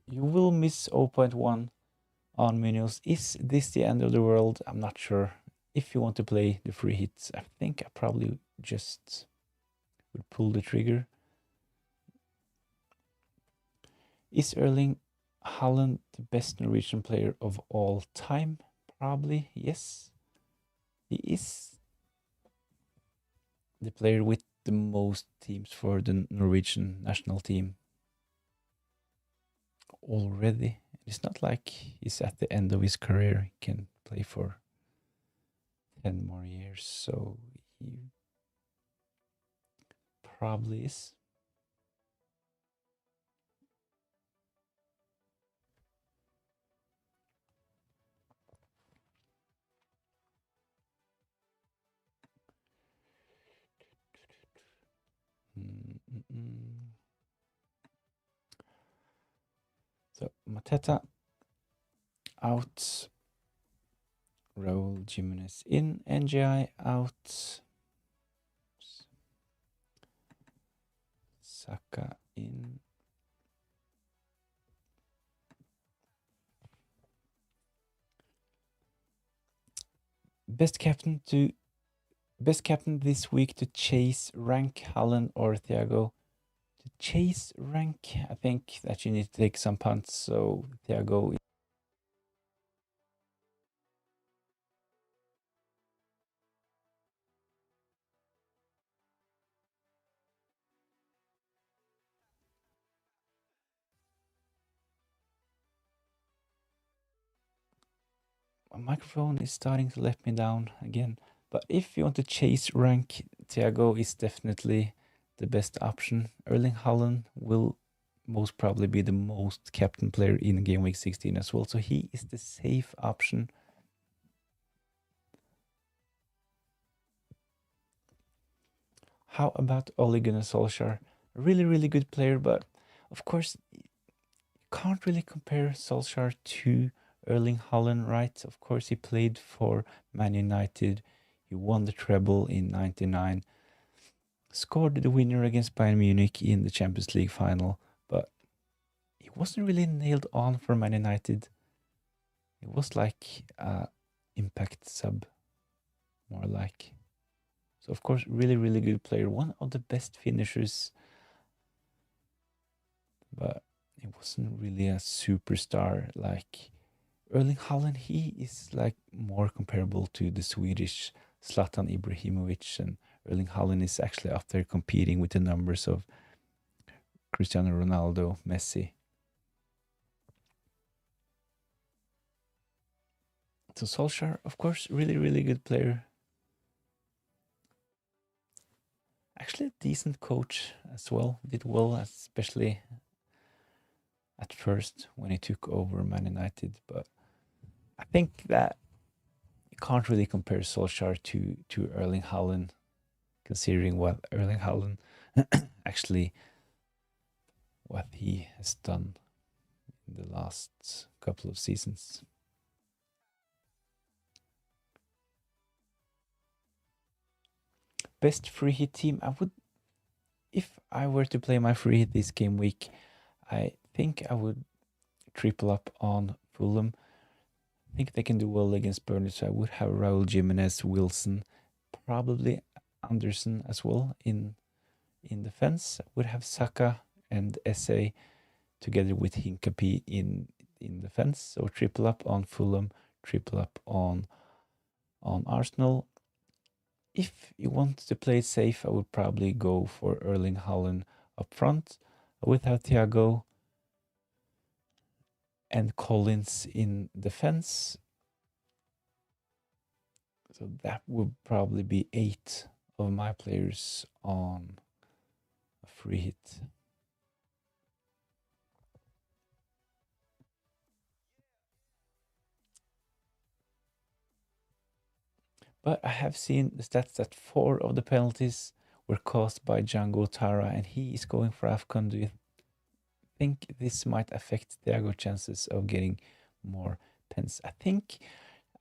will miss 0.1 on Munoz. Is this the end of the world? I'm not sure. If you want to play the free hits, I think I probably just would pull the trigger. Is Erling Haaland the best Norwegian player of all time? Probably, yes. He is the player with the most teams for the Norwegian national team already. It's not like he's at the end of his career. He can play for 10 more years, so he probably is. So Mateta out, Raul Jimenez in, NGI out. Saka in. Best captain this week to chase rank Haaland or Thiago. To chase rank, I think that you need to take some punts. So Thiago. My microphone is starting to let me down again. But if you want to chase rank, Thiago is definitely the best option. Erling Haaland will most probably be the most captain player in game week 16 as well. So he is the safe option. How about Ole Gunnar Solskjaer? Really, really good player, but of course, you can't really compare Solskjaer to Erling Haaland, right? Of course, he played for Man United. He won the treble in 99. Scored the winner against Bayern Munich in the Champions League final, but he wasn't really nailed on for Man United. It was like impact sub, more like. So of course, really, really good player. One of the best finishers, but he wasn't really a superstar like Erling Haaland. He is like more comparable to the Swedish Zlatan Ibrahimovic, and Erling Haaland is actually up there competing with the numbers of Cristiano Ronaldo, Messi. So Solskjaer, of course, really, really good player. Actually, a decent coach as well. Did well, especially at first when he took over Man United. But I think that you can't really compare Solskjaer to Erling Haaland, considering what Erling Haaland actually what he has done in the last couple of seasons. Best free hit team, if I were to play my free hit this game week, I think I would triple up on Fulham. I think they can do well against Burnley, so I would have Raul Jimenez, Wilson, probably Anderson as well in defense. I would have Saka and SA together with Hinkapi in defense. So triple up on Fulham, triple up on Arsenal. If you want to play it safe, I would probably go for Erling Haaland up front without Thiago and Collins in defense. So that would probably be 8 of my players on a free hit. But I have seen the stats that 4 of the penalties were caused by Django Tara, and he is going for AFCON. Do you think this might affect Thiago's chances of getting more pens? I think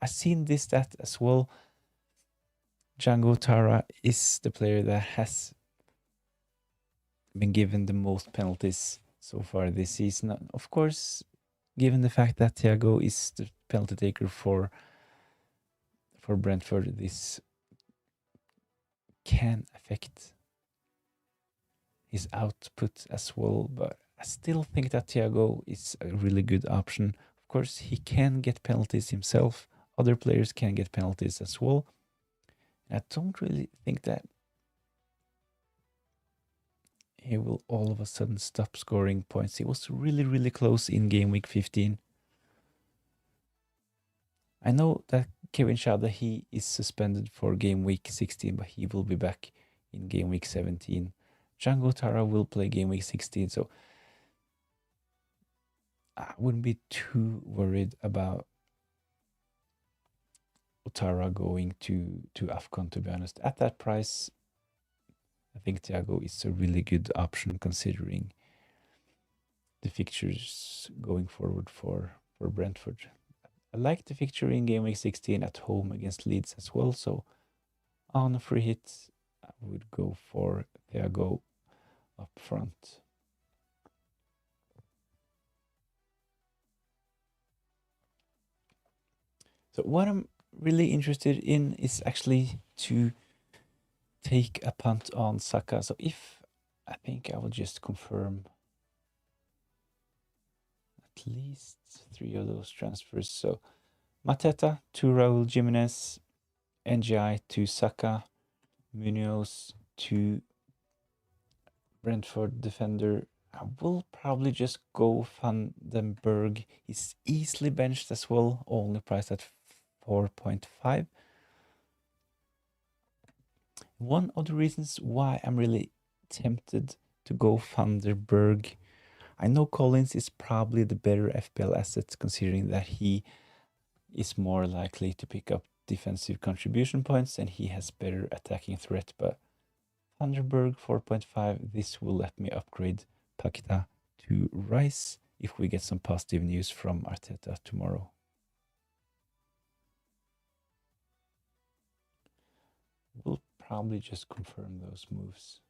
I've seen this stat as well. Django Tara is the player that has been given the most penalties so far this season. Of course, given the fact that Thiago is the penalty taker for Brentford, this can affect his output as well. But I still think that Thiago is a really good option. Of course, he can get penalties himself. Other players can get penalties as well. And I don't really think that he will all of a sudden stop scoring points. He was really, really close in game week 15. I know that Kevin Schade, he is suspended for game week 16, but he will be back in game week 17. Django Tara will play game week 16, so I wouldn't be too worried about Tara going to AFCON, to be honest. At that price, I think Thiago is a really good option considering the fixtures going forward for Brentford. I like the fixture in game week 16 at home against Leeds as well, so on a free hit, I would go for Thiago up front. So what I'm really interested in is actually to take a punt on Saka. So if I think I will just confirm at least 3 of those transfers. So Mateta to Raul Jimenez, NGI to Saka, Munoz to Brentford defender. I will probably just go Van den Berg. He's easily benched as well, only priced at 4.5. One of the reasons why I'm really tempted to go Van der Berg, I know Collins is probably the better FPL asset considering that he is more likely to pick up defensive contribution points and he has better attacking threat, but Van der Berg 4.5, this will let me upgrade Paqueta to Rice if we get some positive news from Arteta tomorrow. We'll probably just confirm those moves.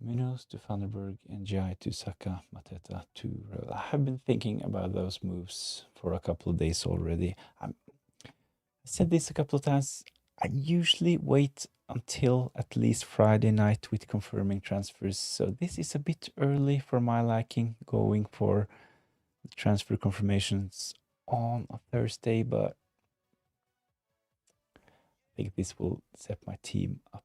Munoz to Vandenberg and Jai to Saka, Mateta to... I have been thinking about those moves for a couple of days already. I said this a couple of times. I usually wait until at least Friday night with confirming transfers. So this is a bit early for my liking, going for transfer confirmations on a Thursday, but I think this will set my team up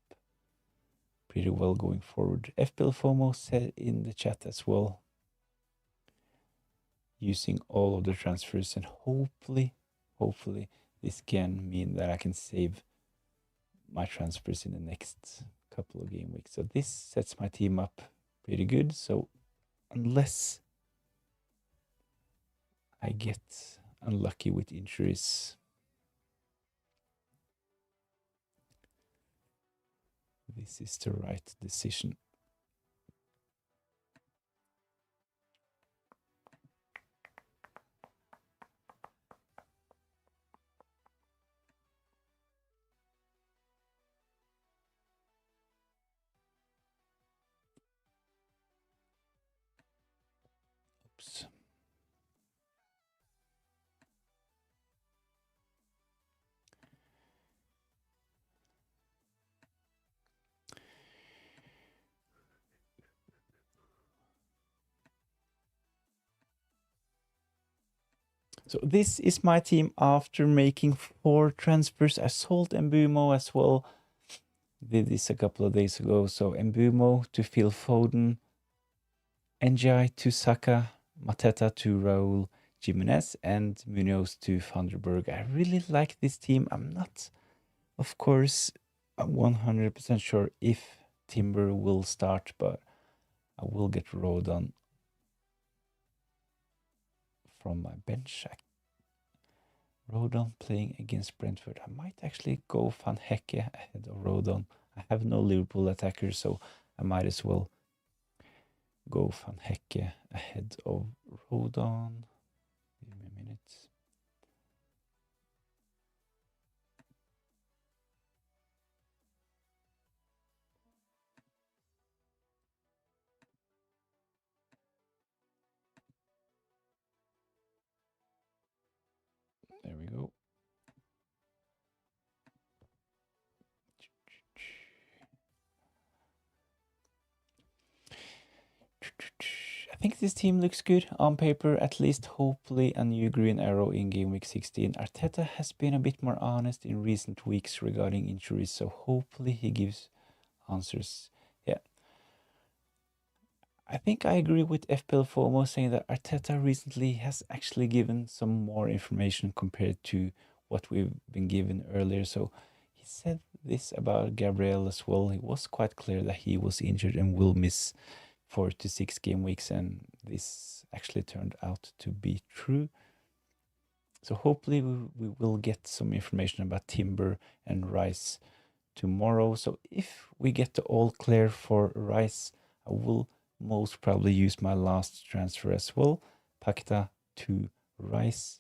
pretty well going forward. FPL FOMO said in the chat as well, using all of the transfers, and hopefully this can mean that I can save my transfers in the next couple of game weeks. So this sets my team up pretty good. So unless I get unlucky with injuries, this is the right decision. Oops. So this is my team after making 4 transfers. I sold Mbumo as well. Did this a couple of days ago. So Mbumo to Phil Foden, NGI to Saka, Mateta to Raul Jimenez, and Munoz to Vanderberg. I really like this team. I'm not, of course, 100% sure if Timber will start, but I will get Rodon from my bench. Rodon playing against Brentford. I might actually go Van Hecke ahead of Rodon. I have no Liverpool attackers, so I might as well go Van Hecke ahead of Rodon. Give me a minute. There we go. I think this team looks good on paper, at least. Hopefully a new green arrow in game week 16. Arteta has been a bit more honest in recent weeks regarding injuries, so hopefully he gives answers. Yeah. I think I agree with FPL FOMO saying that Arteta recently has actually given some more information compared to what we've been given earlier. So he said this about Gabriel as well. It was quite clear that he was injured and will miss 4 to 6 game weeks, and this actually turned out to be true. So hopefully we will get some information about Timber and Rice tomorrow. So if we get the all clear for Rice, I will most probably use my last transfer as well, Paqueta to Rice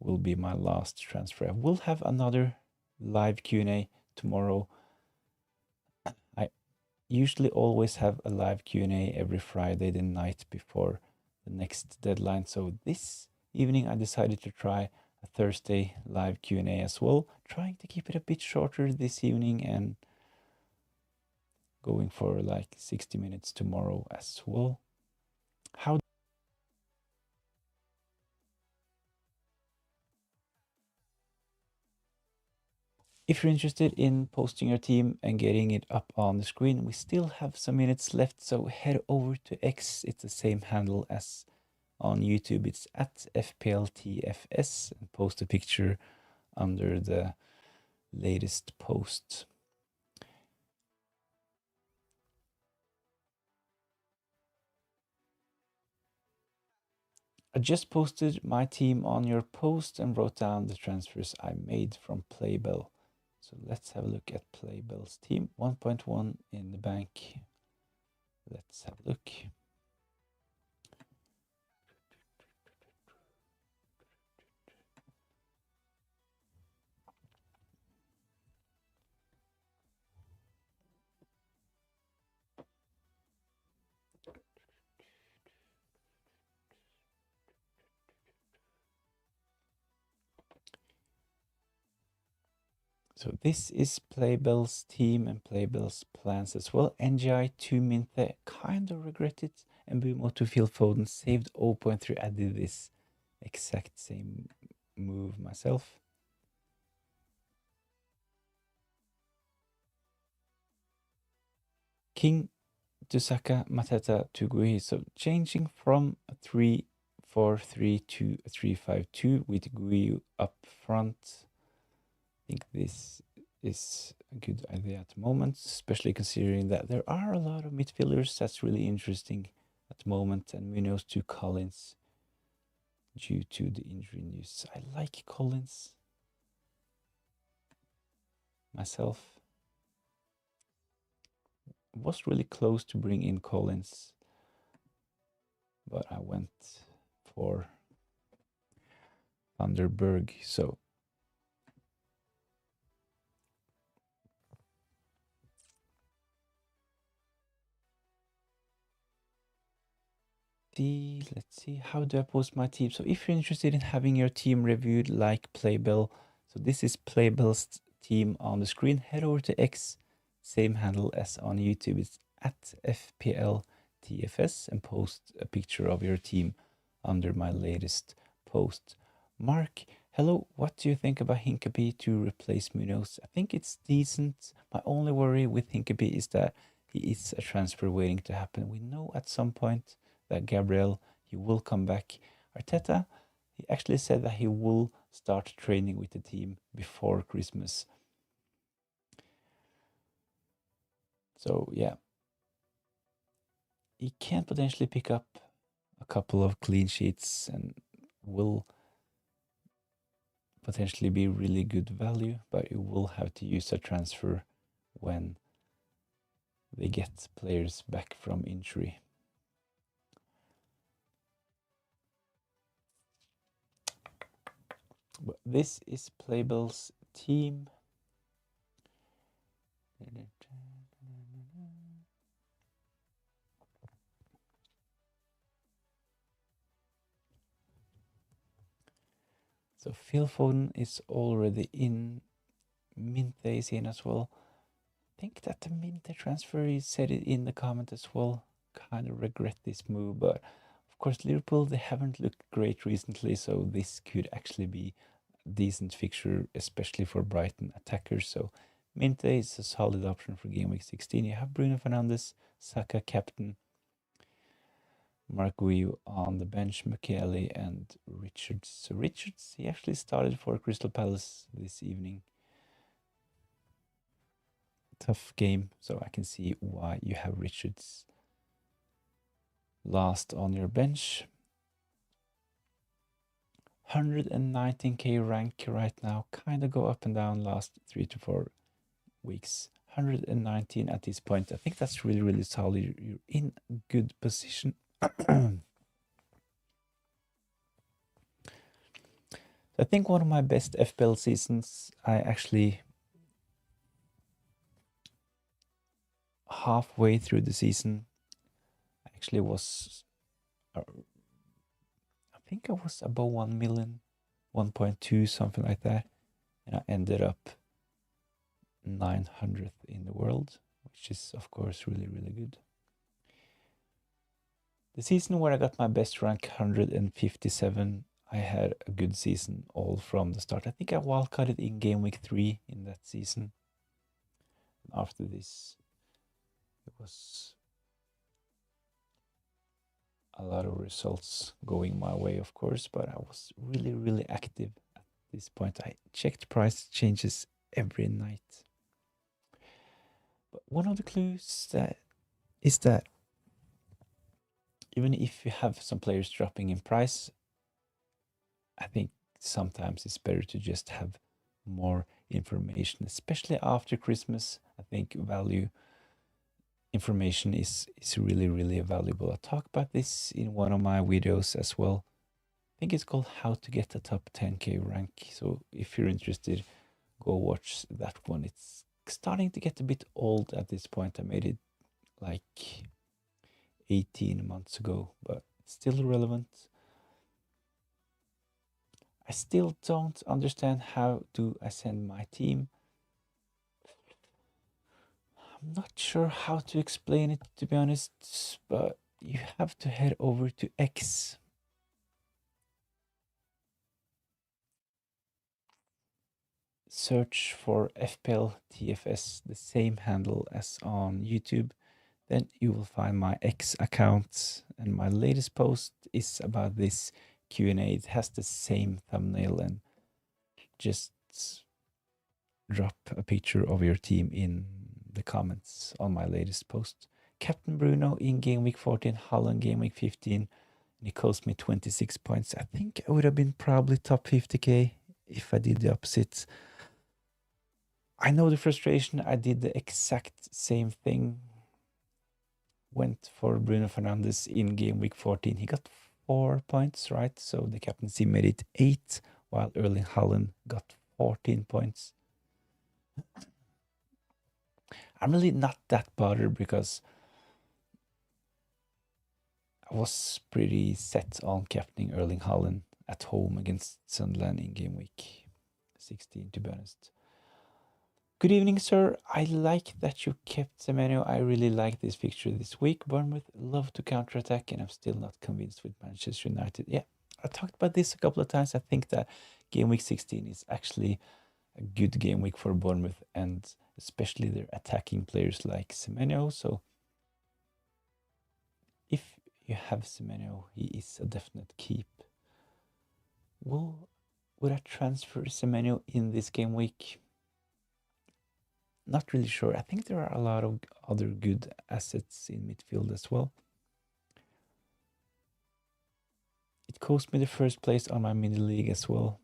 will be my last transfer. I will have another live Q&A tomorrow. I usually always have a live Q&A every Friday, the night before the next deadline. So this evening I decided to try a Thursday live Q&A as well, trying to keep it a bit shorter this evening and going for like 60 minutes tomorrow as well. How If you're interested in posting your team and getting it up on the screen, we still have some minutes left, so head over to X. It's the same handle as on YouTube. It's at FPLTFS, and post a picture under the latest post. I just posted my team on your post and wrote down the transfers I made from Playbell. So let's have a look at Playbell's team. 1.1 in the bank. Let's have a look. So this is Playbell's team and Playbell's plans as well. NGI 2 Minthe, kind of regret it. And Bumo to Phil Foden saved 0.3. I did this exact same move myself. King to Saka, Mateta to Gui. So changing from a 3-4-3 to a 3-5-2 with Gui up front. I think this is a good idea at the moment, especially considering that there are a lot of midfielders that's really interesting at the moment, and Munoz to Collins due to the injury news. I like Collins myself. Was really close to bring in Collins, but I went for Vanderberg. So let's see, how do I post my team? So if you're interested in having your team reviewed like Playbell, so this is Playbell's team on the screen. Head over to X, same handle as on YouTube. It's at FPLTFS, and post a picture of your team under my latest post. Mark, hello, what do you think about Hinkapie to replace Munoz? I think it's decent. My only worry with Hinkapie is that he is a transfer waiting to happen. We know at some point that Gabriel, he will come back. Arteta, he actually said that he will start training with the team before Christmas. So yeah, he can potentially pick up a couple of clean sheets and will potentially be really good value, but you will have to use a transfer when they get players back from injury. But this is Playbell's team. So Phil Foden is already in. Minthe is in as well. I think that the Minthe transfer, he said it in the comment as well. Kind of regret this move, but of course Liverpool, they haven't looked great recently, so this could actually be a decent fixture, especially for Brighton attackers. So Minthe is a solid option for game week 16. You have Bruno Fernandes, Saka captain, Mark Guiu on the bench, Michele and Richards. So Richards, he actually started for Crystal Palace this evening. Tough game, so I can see why you have Richards last on your bench. 119k rank right now, kind of go up and down last 3 to 4 weeks. 119 at this point. I think that's really, really solid. You're in good position. I think one of my best FPL seasons, I actually halfway through the season, I actually was, I think I was above 1 million, 1.2, something like that. And I ended up 900th in the world, which is, of course, really, really good. The season where I got my best rank, 157, I had a good season all from the start. I think I wildcarded in game week 3 in that season. After this, it was a lot of results going my way, of course, but I was really, really active at this point. I checked price changes every night. But one of the clues that is that even if you have some players dropping in price, I think sometimes it's better to just have more information, especially after Christmas. I think value information is really, really valuable. I talk about this in one of my videos as well. I think it's called How to Get a Top 10K Rank. So if you're interested, go watch that one. It's starting to get a bit old at this point. I made it like 18 months ago, but it's still relevant. I still don't understand how to ascend my team. I'm not sure how to explain it, to be honest, but you have to head over to X. Search for FPL TFS, the same handle as on YouTube. Then you will find my X account, and my latest post is about this Q&A. It has the same thumbnail, and just drop a picture of your team in the comments on my latest post. Captain Bruno in game week 14, Holland game week 15, and he cost me 26 points. I think I would have been probably top 50k if I did the opposite. I know the frustration. I did the exact same thing. Went for Bruno Fernandes in game week 14. He got 4 points, right? So the captaincy made it 8, while Erling Haaland got 14 points. I'm really not that bothered because I was pretty set on captaining Erling Haaland at home against Sunderland in game week 16, to be honest. Good evening, sir. I like that you kept Semenyo. I really like this fixture this week. Bournemouth love to counterattack, and I'm still not convinced with Manchester United. Yeah, I talked about this a couple of times. I think that game week 16 is actually a good game week for Bournemouth, and especially their attacking players like Semenyo. So if you have Semenyo, he is a definite keep. Would I transfer Semenyo in this game week? Not really sure. I think there are a lot of other good assets in midfield as well. It cost me the first place on my mini league as well.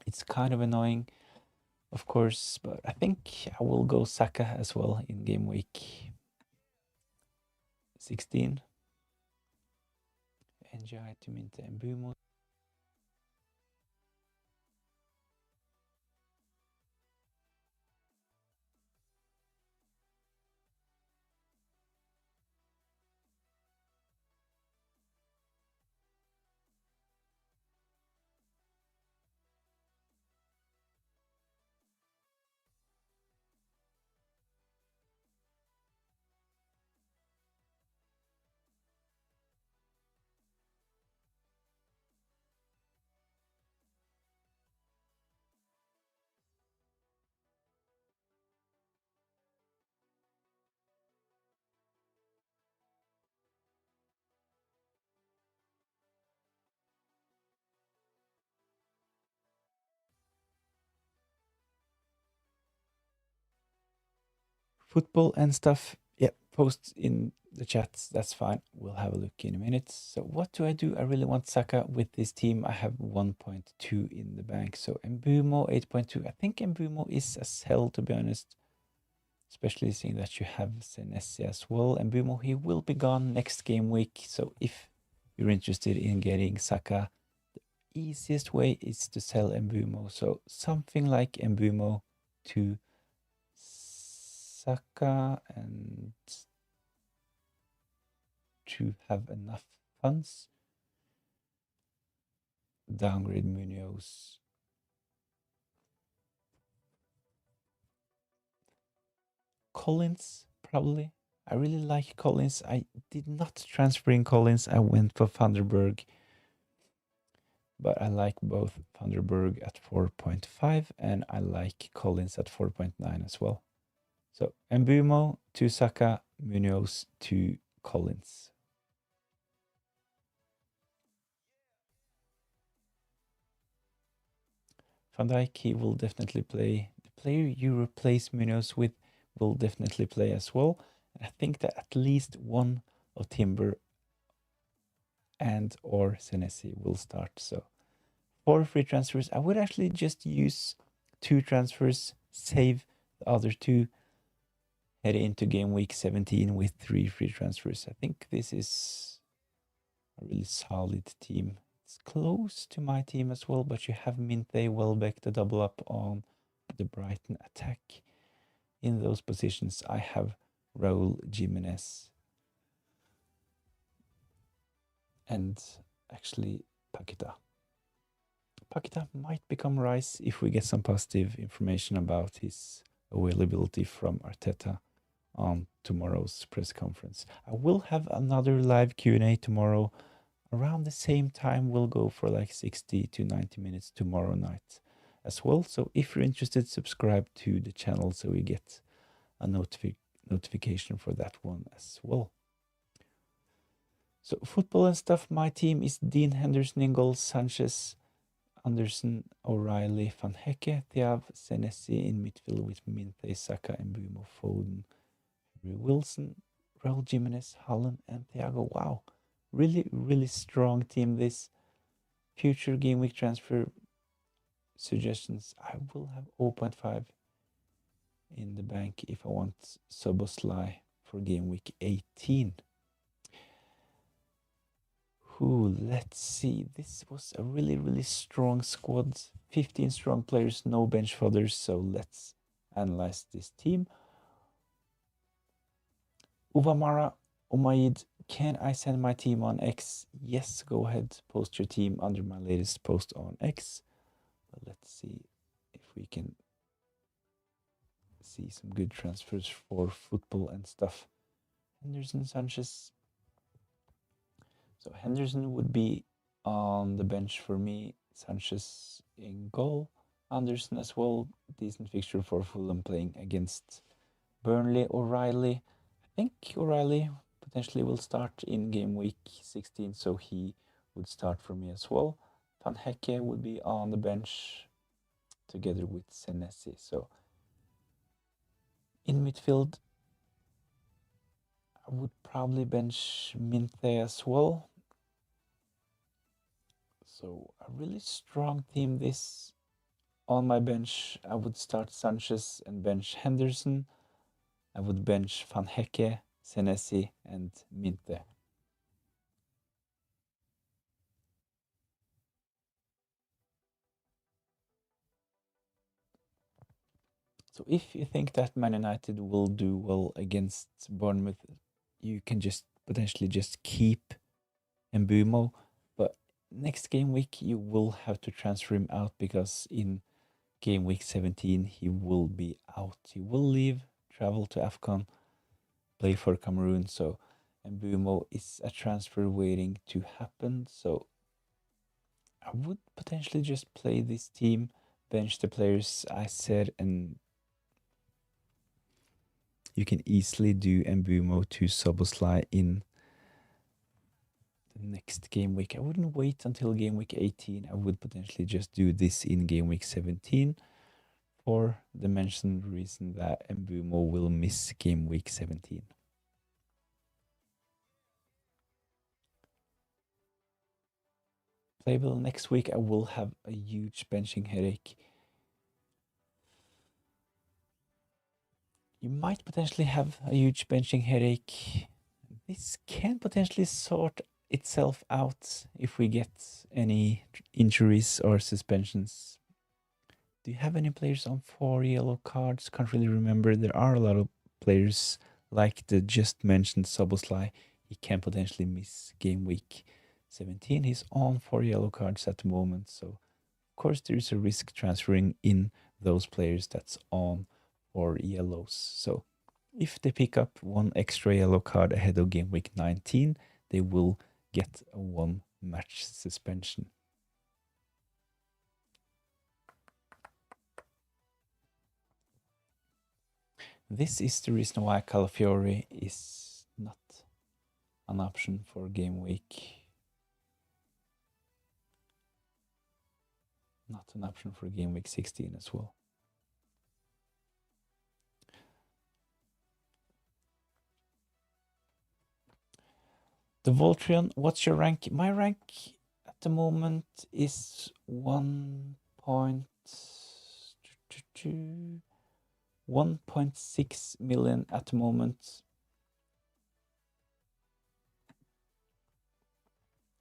It's kind of annoying, of course, but I think I will go Saka as well in game week 16. Enjoy to mint and boom. Football and stuff. Yeah, post in the chats. That's fine. We'll have a look in a minute. So what do? I really want Saka with this team. I have 1.2 in the bank. So Mbumo 8.2. I think Mbumo is a sell, to be honest. Especially seeing that you have Senesi as well. Mbumo, he will be gone next game week. So if you're interested in getting Saka easiest way is to sell Mbumo. So something like Mbumo to Saka and to have enough funds. Downgrade Munoz. Collins, probably. I really like Collins. I did not transfer in Collins. I went for Vanderberg. But I like both Vanderberg at 4.5 and I like Collins at 4.9 as well. So Mbumo to Saka, Munoz to Collins. Van Dijk, he will definitely play. The player you replace Munoz with will definitely play as well. I think that at least one of Timber and or Senesi will start. So 4 free transfers. I would actually just use 2 transfers, save the other 2, head into game week 17 with 3 free transfers. I think this is a really solid team. It's close to my team as well, but you have Minte, Welbeck to double up on the Brighton attack. In those positions, I have Raul Jimenez and actually Paqueta. Paqueta might become Rice if we get some positive information about his availability from Arteta on tomorrow's press conference. I will have another live Q&A tomorrow. Around the same time, we'll go for like 60 to 90 minutes tomorrow night as well. So if you're interested, subscribe to the channel so you get a notification for that one as well. So football and stuff, my team is Dean Henderson in goal, Sanchez, Anderson, O'Reilly, Van Hecke, Thiav, Senesi in midfield with Minte, Saka, Mbumo, Foden, Wilson, Raul Jimenez, Holland, and Thiago. Wow, really, really strong team. This future game week transfer suggestions, I will have 0.5 in the bank if I want Soboslai for game week 18. Who, let's see. This was a really, really strong squad. 15 strong players, no bench fodders. So let's analyze this team. Uvamara, Umaid, can I send my team on X? Yes, go ahead. Post your team under my latest post on X. But let's see if we can see some good transfers for football and stuff. Henderson, Sanchez. So Henderson would be on the bench for me. Sanchez in goal. Anderson as well. Decent fixture for Fulham playing against Burnley. O'Reilly. I think O'Reilly potentially will start in game week 16, so he would start for me as well. Van Hecke would be on the bench together with Senesi. So in midfield, I would probably bench Minte as well. So a really strong team this. On my bench, I would start Sanchez and bench Henderson. I would bench Van Hecke, Senesi, and Minte. So if you think that Man United will do well against Bournemouth, you can just potentially just keep Mbumo. But next game week, you will have to transfer him out because in game week 17, he will be out. He will leave, travel to AFCON, play for Cameroon. So Mbumo is a transfer waiting to happen. So I would potentially just play this team, bench the players I said, and you can easily do Mbumo to Soboslai in the next game week. I wouldn't wait until game week 18. I would potentially just do this in game week 17 for the mentioned reason that Mbumo will miss game week 17. Playable next week, I will have a huge benching headache. You might potentially have a huge benching headache. This can potentially sort itself out if we get any injuries or suspensions. Do you have any players on 4 yellow cards? Can't really remember. There are a lot of players like the just mentioned Soboslai. He can potentially miss game week 17. He's on 4 yellow cards at the moment. So, of course, there is a risk transferring in those players that's on 4 yellows. So, if they pick up one extra yellow card ahead of game week 19, they will get a 1 match suspension. This is the reason why Calafiori is not an option for game week. Not an option for game week 16 as well. The Voltrion, what's your rank? My rank at the moment is 1.6 million at the moment.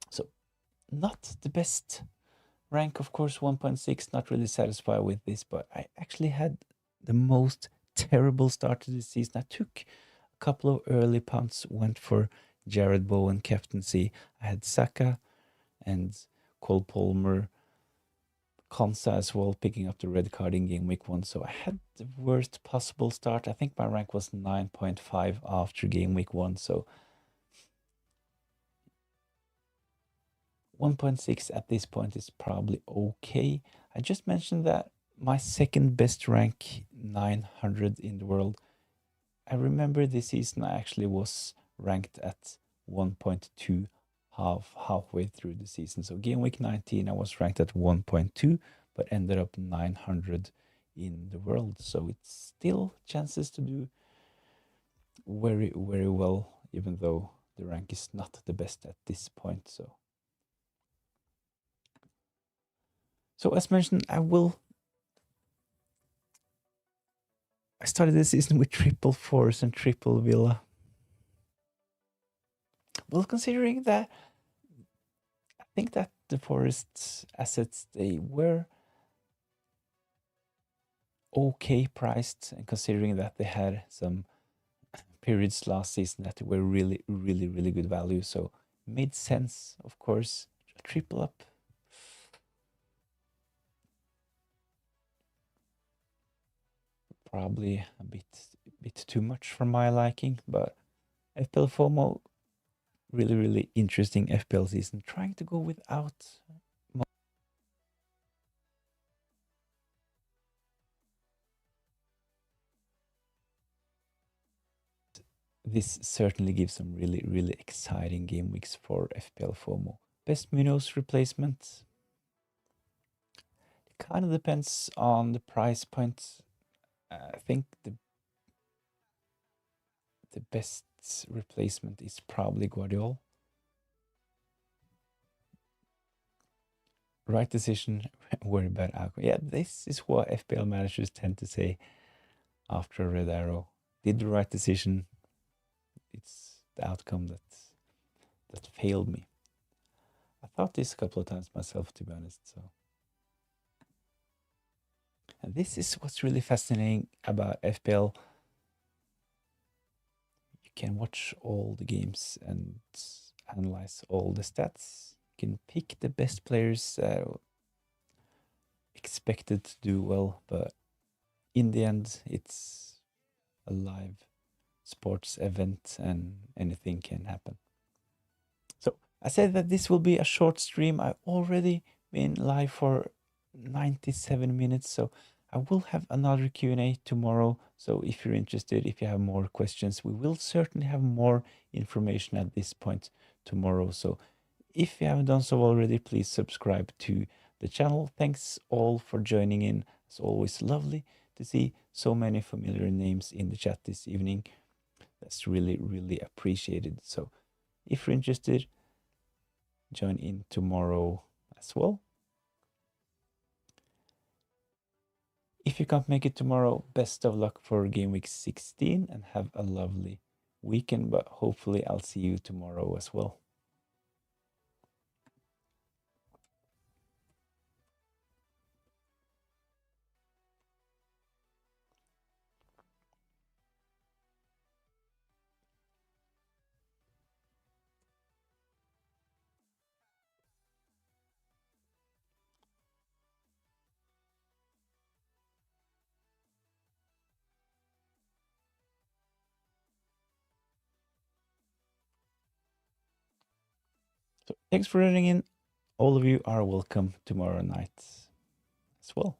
So not the best rank, of course. 1.6, not really satisfied with this, but I actually had the most terrible start to the season. I took a couple of early punts, went for Jared Bowen captaincy. I had Saka and Cole Palmer, Konsa as well, picking up the red card in game week 1. So I had the worst possible start. I think my rank was 9.5 after game week 1. So 1.6 at this point is probably okay. I just mentioned that my second best rank, 900 in the world. I remember this season I actually was ranked at 1.2 halfway through the season. So game week 19 I was ranked at 1.2 but ended up 900 in the world. So it's still chances to do very, very well, even though the rank is not the best at this point. So as mentioned, I started the season with triple force and triple villa. Well, considering that, I think that the forest assets, they were okay priced, and considering that they had some periods last season that were really, really, really good value. So made sense, of course. A triple up. Probably a bit too much for my liking, but FPL FOMO, really, really interesting FPL season. Trying to go without this certainly gives some really, really exciting game weeks for FPL FOMO. Best Munoz replacement. It kind of depends on the price point. I think the best replacement is probably Guardiola. Right decision, worry about outcome. Yeah, this is what FPL managers tend to say after a red arrow. Did the right decision. It's the outcome that failed me. I thought this a couple of times myself, to be honest. So, and this is what's really fascinating about FPL. You can watch all the games and analyze all the stats. You can pick the best players expected to do well, but in the end, it's a live sports event and anything can happen. So I said that this will be a short stream. I've already been live for 97 minutes, so I will have another Q&A tomorrow. So if you're interested, if you have more questions, we will certainly have more information at this point tomorrow. So if you haven't done so already, please subscribe to the channel. Thanks all for joining in. It's always lovely to see so many familiar names in the chat this evening. That's really, really appreciated. So if you're interested, join in tomorrow as well. If you can't make it tomorrow, best of luck for game week 16 and have a lovely weekend, but hopefully I'll see you tomorrow as well. So thanks for tuning in. All of you are welcome tomorrow night as well.